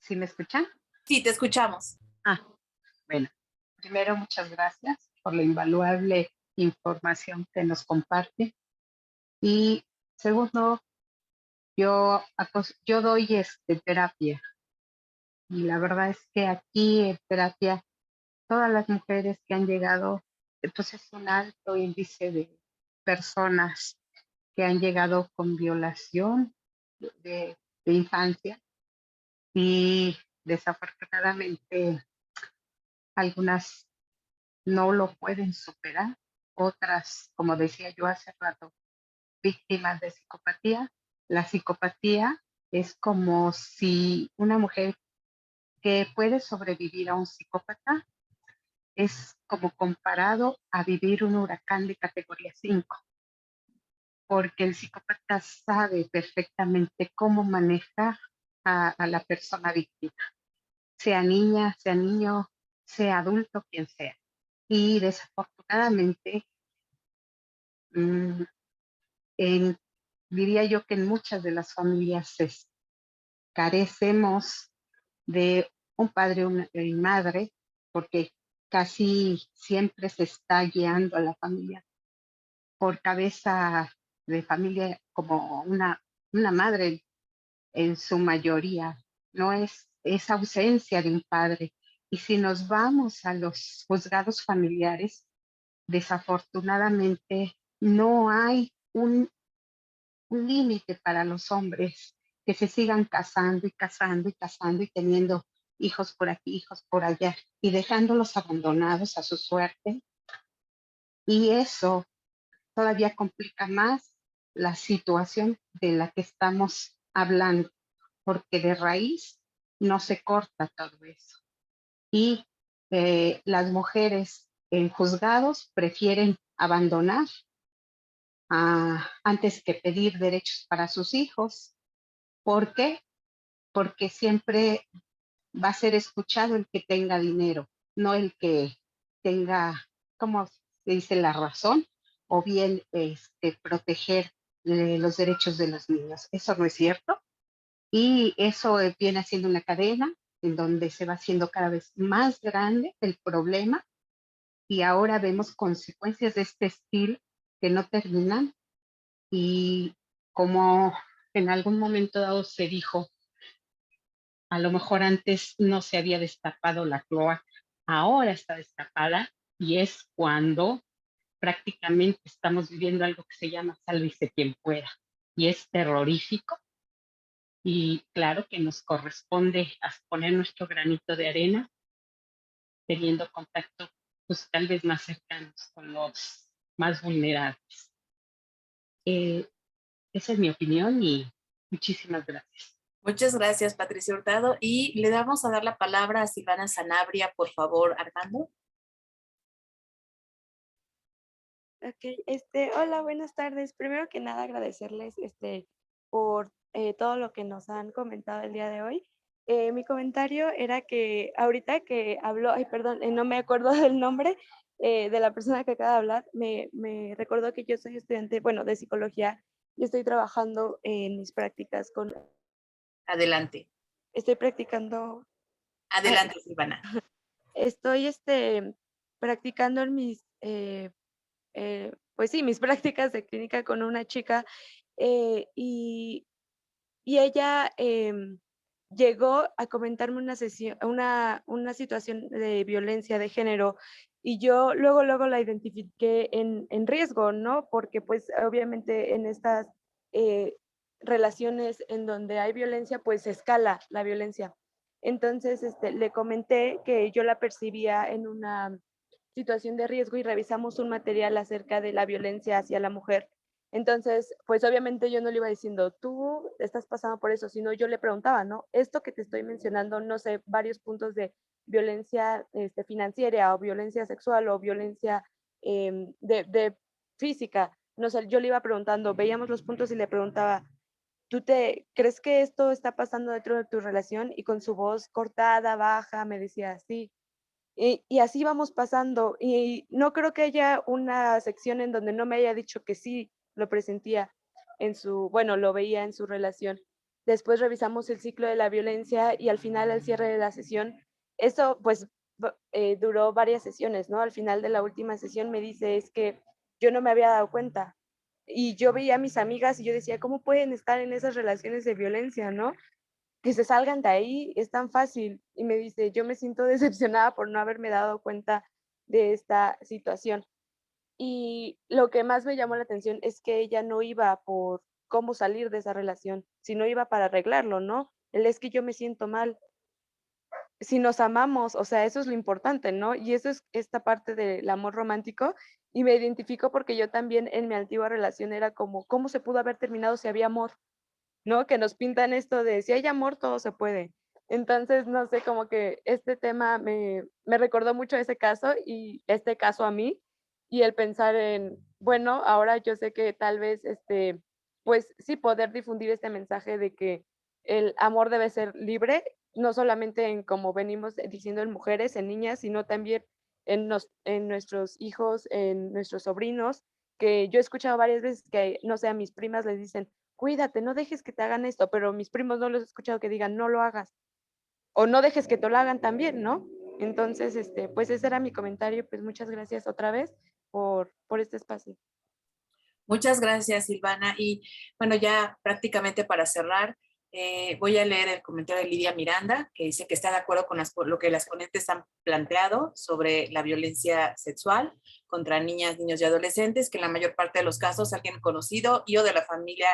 ¿sí me escuchan? Sí, te escuchamos. Bueno, primero muchas gracias por la invaluable información que nos comparte. Y segundo, yo doy terapia. Y la verdad es que aquí en terapia, todas las mujeres que han llegado, pues es un alto índice de personas que han llegado con violación de infancia y desafortunadamente algunas no lo pueden superar, otras, como decía yo hace rato, víctimas de psicopatía. La psicopatía es como si una mujer que puede sobrevivir a un psicópata es como comparado a vivir un huracán de categoría 5, porque el psicópata sabe perfectamente cómo manejar a la persona víctima, sea niña, sea niño, sea adulto, quien sea. Y desafortunadamente, mm, diría yo que en muchas de las familias carecemos de un padre y madre, porque casi siempre se está guiando a la familia por cabeza de familia como una madre en su mayoría, no es ausencia de un padre. Y si nos vamos a los juzgados familiares, desafortunadamente no hay un límite para los hombres que se sigan casando y casando y casando y teniendo hijos por aquí, hijos por allá y dejándolos abandonados a su suerte. Y eso todavía complica más la situación de la que estamos hablando, porque de raíz no se corta todo eso. Y las mujeres en juzgados prefieren abandonar antes que pedir derechos para sus hijos. ¿Por qué? Porque siempre va a ser escuchado el que tenga dinero, no el que tenga, ¿cómo se dice?, la razón, o bien proteger los derechos de los niños. Eso no es cierto. Y eso viene haciendo una cadena en donde se va haciendo cada vez más grande el problema y ahora vemos consecuencias de este estilo que no terminan. Y como en algún momento dado se dijo, a lo mejor antes no se había destapado la cloaca, ahora está destapada y es cuando prácticamente estamos viviendo algo que se llama sálvese quien pueda y es terrorífico. Y claro que nos corresponde a poner nuestro granito de arena, teniendo contacto pues tal vez más cercanos con los más vulnerables. Esa es mi opinión y muchísimas gracias. Muchas gracias, Patricia Hurtado. Y le vamos a dar la palabra a Silvana Sanabria, por favor, Armando. Ok, hola, buenas tardes. Primero que nada, agradecerles por todo lo que nos han comentado el día de hoy. Mi comentario era que ahorita que habló, ay, perdón, no me acuerdo del nombre de la persona que acaba de hablar, me recordó que yo soy estudiante, bueno, de psicología y estoy trabajando en mis prácticas Adelante. estoy practicando, Adelante, Silvana. estoy practicando en pues sí, mis prácticas de clínica con una chica y ella llegó a comentarme una situación de violencia de género y yo luego la identifiqué en riesgo, ¿no? Porque pues obviamente en estas eh, relaciones en donde hay violencia, pues escala la violencia. Entonces, le comenté que yo la percibía en una situación de riesgo y revisamos un material acerca de la violencia hacia la mujer. Entonces, pues obviamente yo no le iba diciendo, tú estás pasando por eso, sino yo le preguntaba, ¿no? Esto que te estoy mencionando, no sé, varios puntos de violencia financiera o violencia sexual o violencia de física. No sé, yo le iba preguntando, veíamos los puntos y le preguntaba, ¿tú crees que esto está pasando dentro de tu relación? Y con su voz cortada, baja, me decía, sí. Y así vamos pasando. Y no creo que haya una sección en donde no me haya dicho que sí lo presentía bueno, lo veía en su relación. Después revisamos el ciclo de la violencia y al final, al cierre de la sesión, eso pues duró varias sesiones, ¿no? Al final de la última sesión me dice, es que yo no me había dado cuenta. Y yo veía a mis amigas y yo decía, ¿cómo pueden estar en esas relaciones de violencia, no? Que se salgan de ahí, es tan fácil. Y me dice, yo me siento decepcionada por no haberme dado cuenta de esta situación. Y lo que más me llamó la atención es que ella no iba por cómo salir de esa relación, sino iba para arreglarlo, ¿no? Es que yo me siento mal. Si nos amamos, o sea, eso es lo importante, ¿no? Y eso es esta parte del amor romántico. Y me identifico porque yo también en mi antigua relación era como, ¿cómo se pudo haber terminado si había amor? ¿No? Que nos pintan esto de si hay amor, todo se puede. Entonces, no sé, como que este tema me recordó mucho ese caso y este caso a mí y el pensar en, bueno, ahora yo sé que tal vez, pues sí, poder difundir este mensaje de que el amor debe ser libre, no solamente en como venimos diciendo en mujeres, en niñas, sino también en nuestros hijos, en nuestros sobrinos, que yo he escuchado varias veces que, no sé, a mis primas les dicen, cuídate, no dejes que te hagan esto, pero mis primos no los he escuchado que digan, no lo hagas, o no dejes que te lo hagan también, ¿no? Entonces, pues ese era mi comentario, pues muchas gracias otra vez por este espacio. Muchas gracias, Silvana. Y bueno, ya prácticamente para cerrar, voy a leer el comentario de Lidia Miranda, que dice que está de acuerdo con lo que las ponentes han planteado sobre la violencia sexual contra niñas, niños y adolescentes, que en la mayor parte de los casos alguien conocido y o de la familia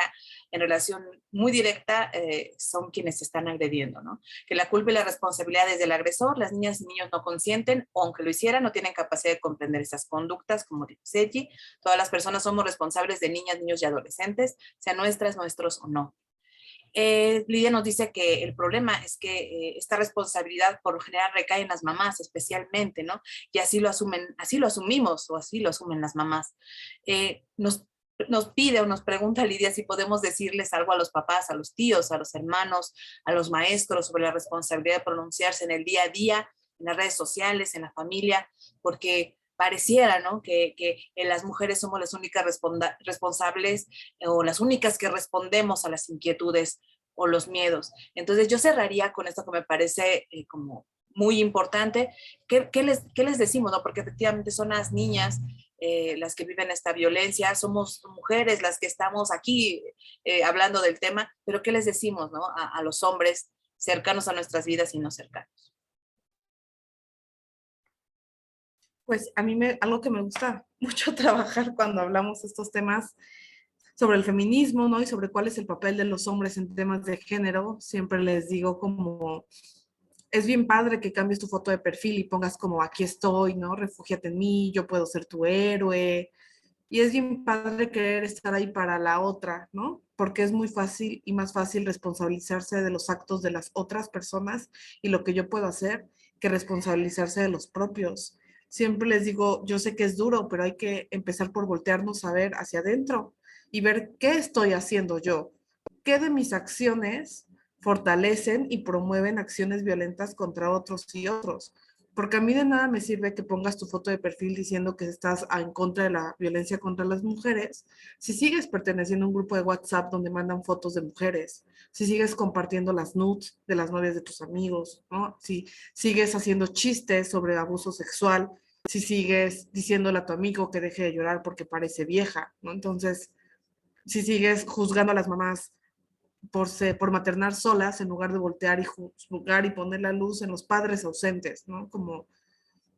en relación muy directa son quienes se están agrediendo, ¿no? Que la culpa y la responsabilidad es del agresor, las niñas y niños no consienten, o aunque lo hicieran, no tienen capacidad de comprender esas conductas, como dice Seji. Todas las personas somos responsables de niñas, niños y adolescentes, sean nuestras, nuestros o no. Lidia nos dice que el problema es que esta responsabilidad por lo general recae en las mamás especialmente, ¿no? Y así lo asumimos o así lo asumen las mamás. Nos pide o nos pregunta Lidia si podemos decirles algo a los papás, a los tíos, a los hermanos, a los maestros sobre la responsabilidad de pronunciarse en el día a día, en las redes sociales, en la familia, porque pareciera, ¿no? Que las mujeres somos las únicas responsables o las únicas que respondemos a las inquietudes o los miedos. Entonces yo cerraría con esto que me parece como muy importante. ¿Qué les decimos, no? Porque efectivamente son las niñas las que viven esta violencia, somos mujeres las que estamos aquí hablando del tema, pero ¿qué les decimos, no? A los hombres cercanos a nuestras vidas y no cercanos. Pues a mí algo que me gusta mucho trabajar cuando hablamos de estos temas sobre el feminismo, ¿no? Y sobre cuál es el papel de los hombres en temas de género, siempre les digo como, es bien padre que cambies tu foto de perfil y pongas como, aquí estoy, ¿no? Refúgiate en mí, yo puedo ser tu héroe. Y es bien padre querer estar ahí para la otra, ¿no? Porque es muy fácil y más fácil responsabilizarse de los actos de las otras personas y lo que yo puedo hacer que responsabilizarse de los propios. Siempre les digo, yo sé que es duro, pero hay que empezar por voltearnos a ver hacia adentro y ver qué estoy haciendo yo, qué de mis acciones fortalecen y promueven acciones violentas contra otros y otros. Porque a mí de nada me sirve que pongas tu foto de perfil diciendo que estás en contra de la violencia contra las mujeres, si sigues perteneciendo a un grupo de WhatsApp donde mandan fotos de mujeres, si sigues compartiendo las nudes de las novias de tus amigos, ¿no? Si sigues haciendo chistes sobre abuso sexual, si sigues diciéndole a tu amigo que deje de llorar porque parece vieja, ¿no? Entonces, si sigues juzgando a las mamás por maternar solas en lugar de voltear y juzgar y poner la luz en los padres ausentes, ¿no? Como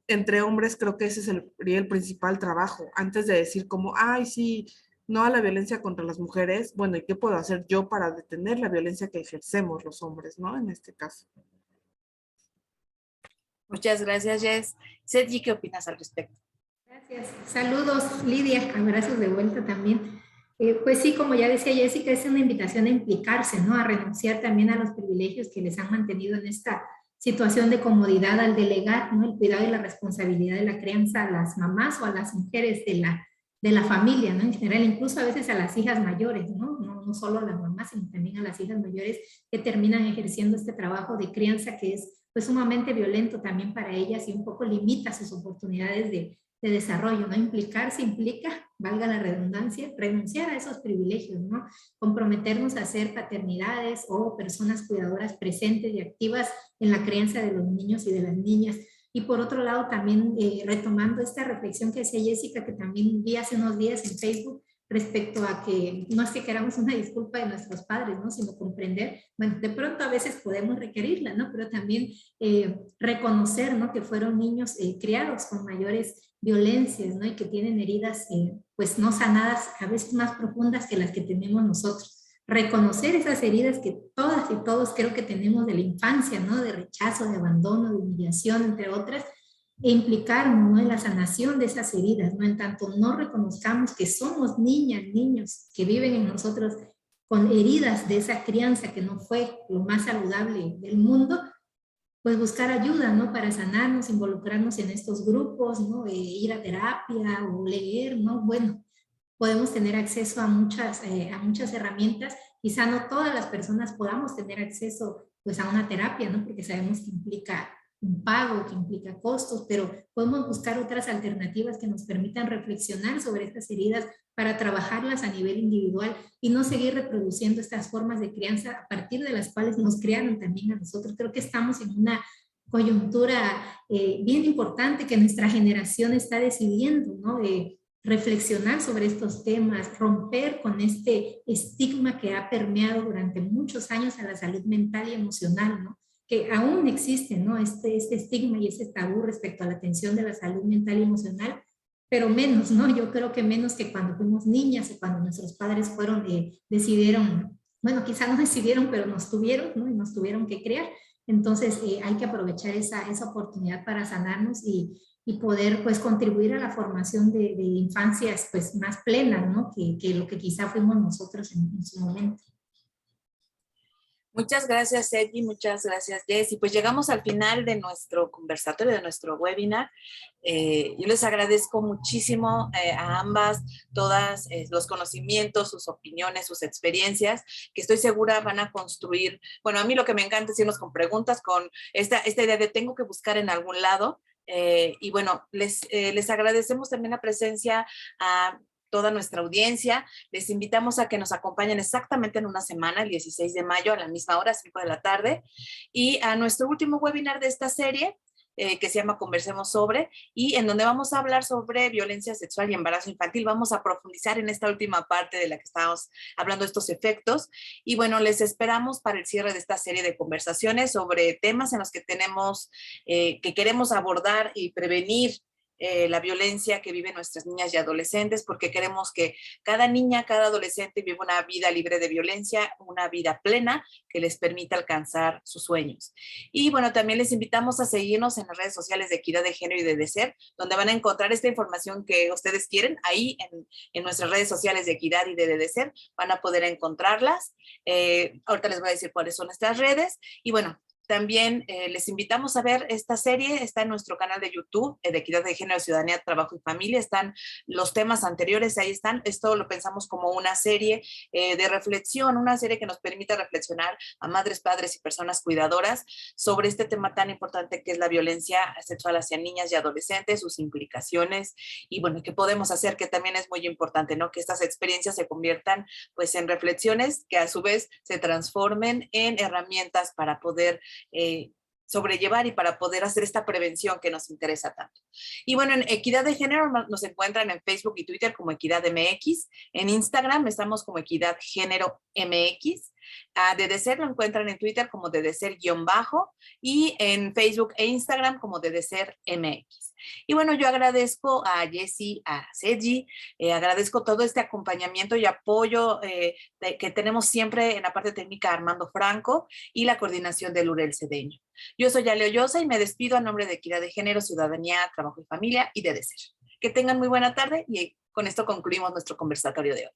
entre hombres creo que ese sería el principal trabajo, antes de decir como, ay, sí, no a la violencia contra las mujeres, bueno, ¿y qué puedo hacer yo para detener la violencia que ejercemos los hombres, ¿no? En este caso. Muchas gracias, Jess. Sergi, ¿qué opinas al respecto? Gracias. Saludos, Lidia. Abrazos de vuelta también. Pues sí, como ya decía Jessica, es una invitación a implicarse, ¿no? A renunciar también a los privilegios que les han mantenido en esta situación de comodidad al delegar, ¿no? El cuidado y la responsabilidad de la crianza a las mamás o a las mujeres de la familia, ¿no? En general, incluso a veces a las hijas mayores, ¿no? No solo a las mamás, sino también a las hijas mayores que terminan ejerciendo este trabajo de crianza que es pues sumamente violento también para ellas y un poco limita sus oportunidades de desarrollo, ¿no? Implicarse implica, valga la redundancia, renunciar a esos privilegios, ¿no? Comprometernos a ser paternidades o personas cuidadoras presentes y activas en la crianza de los niños y de las niñas. Y por otro lado, también retomando esta reflexión que hacía Jessica, que también vi hace unos días en Facebook, respecto a que no es que queramos una disculpa de nuestros padres, ¿no? Sino comprender, bueno, de pronto a veces podemos requerirla, ¿no? Pero también reconocer, ¿no? Que fueron niños criados con mayores violencias, ¿no? Y que tienen heridas, pues no sanadas, a veces más profundas que las que tenemos nosotros. Reconocer esas heridas que todas y todos creo que tenemos de la infancia, ¿no? De rechazo, de abandono, de humillación, entre otras, e implicarnos, ¿no? En la sanación de esas heridas, ¿no? En tanto no reconozcamos que somos niñas, niños que viven en nosotros con heridas de esa crianza que no fue lo más saludable del mundo, pues buscar ayuda, ¿no? Para sanarnos, involucrarnos en estos grupos, ¿no? Ir a terapia o leer, ¿no? Bueno, podemos tener acceso a muchas herramientas. Quizá no todas las personas podamos tener acceso pues a una terapia, ¿no? Porque sabemos que implica un pago, que implica costos, pero podemos buscar otras alternativas que nos permitan reflexionar sobre estas heridas para trabajarlas a nivel individual y no seguir reproduciendo estas formas de crianza a partir de las cuales nos criaron también a nosotros. Creo que estamos en una coyuntura bien importante que nuestra generación está decidiendo, ¿no? Reflexionar sobre estos temas, romper con este estigma que ha permeado durante muchos años a la salud mental y emocional, ¿no? Que aún existe, ¿no? Este estigma y este tabú respecto a la atención de la salud mental y emocional, pero menos, ¿no? Yo creo que menos que cuando fuimos niñas o cuando nuestros padres fueron, decidieron, bueno, quizá no decidieron, pero nos tuvieron, ¿no? Y nos tuvieron que criar. Entonces hay que aprovechar esa oportunidad para sanarnos y poder pues contribuir a la formación de infancias pues más plenas, ¿no? Que lo que quizá fuimos nosotros en su momento. Muchas gracias, Edgy, muchas gracias, Jessy. Pues llegamos al final de nuestro conversatorio, de nuestro webinar. Yo les agradezco muchísimo a ambas todos los conocimientos, sus opiniones, sus experiencias, que estoy segura van a construir. Bueno, a mí lo que me encanta es irnos con preguntas, con esta idea de tengo que buscar en algún lado. Y bueno, les agradecemos también la presencia a toda nuestra audiencia. Les invitamos a que nos acompañen exactamente en una semana, el 16 de mayo, a la misma hora, 5 de la tarde, y a nuestro último webinar de esta serie, que se llama Conversemos sobre, y en donde vamos a hablar sobre violencia sexual y embarazo infantil. Vamos a profundizar en esta última parte de la que estábamos hablando de estos efectos. Y bueno, les esperamos para el cierre de esta serie de conversaciones sobre temas en los que tenemos, que queremos abordar y prevenir la violencia que viven nuestras niñas y adolescentes, porque queremos que cada niña, cada adolescente viva una vida libre de violencia, una vida plena que les permita alcanzar sus sueños. Y bueno, también les invitamos a seguirnos en las redes sociales de Equidad de Género y de DECER, donde van a encontrar esta información que ustedes quieren. Ahí en nuestras redes sociales de Equidad y de DECER van a poder encontrarlas. Ahorita les voy a decir cuáles son nuestras redes. Y bueno, también les invitamos a ver esta serie, está en nuestro canal de YouTube, de Equidad de Género, Ciudadanía, Trabajo y Familia, están los temas anteriores, ahí están. Esto lo pensamos como una serie de reflexión, una serie que nos permita reflexionar a madres, padres y personas cuidadoras sobre este tema tan importante que es la violencia sexual hacia niñas y adolescentes, sus implicaciones, y bueno, qué podemos hacer, que también es muy importante, ¿no? Que estas experiencias se conviertan pues en reflexiones que a su vez se transformen en herramientas para poder sobrellevar y para poder hacer esta prevención que nos interesa tanto. Y bueno, en Equidad de Género nos encuentran en Facebook y Twitter como Equidad MX, en Instagram estamos como Equidad Género MX, a DDCER lo encuentran en Twitter como DDCER_ y en Facebook e Instagram como DDCER MX. Y bueno, yo agradezco a Jessy, a Sedgi, agradezco todo este acompañamiento y apoyo que tenemos siempre en la parte técnica Armando Franco y la coordinación de Lurel Cedeño. Yo soy Ale Ollosa y me despido a nombre de Equidad de Género, Ciudadanía, Trabajo y Familia y de DECER. Que tengan muy buena tarde y con esto concluimos nuestro conversatorio de hoy.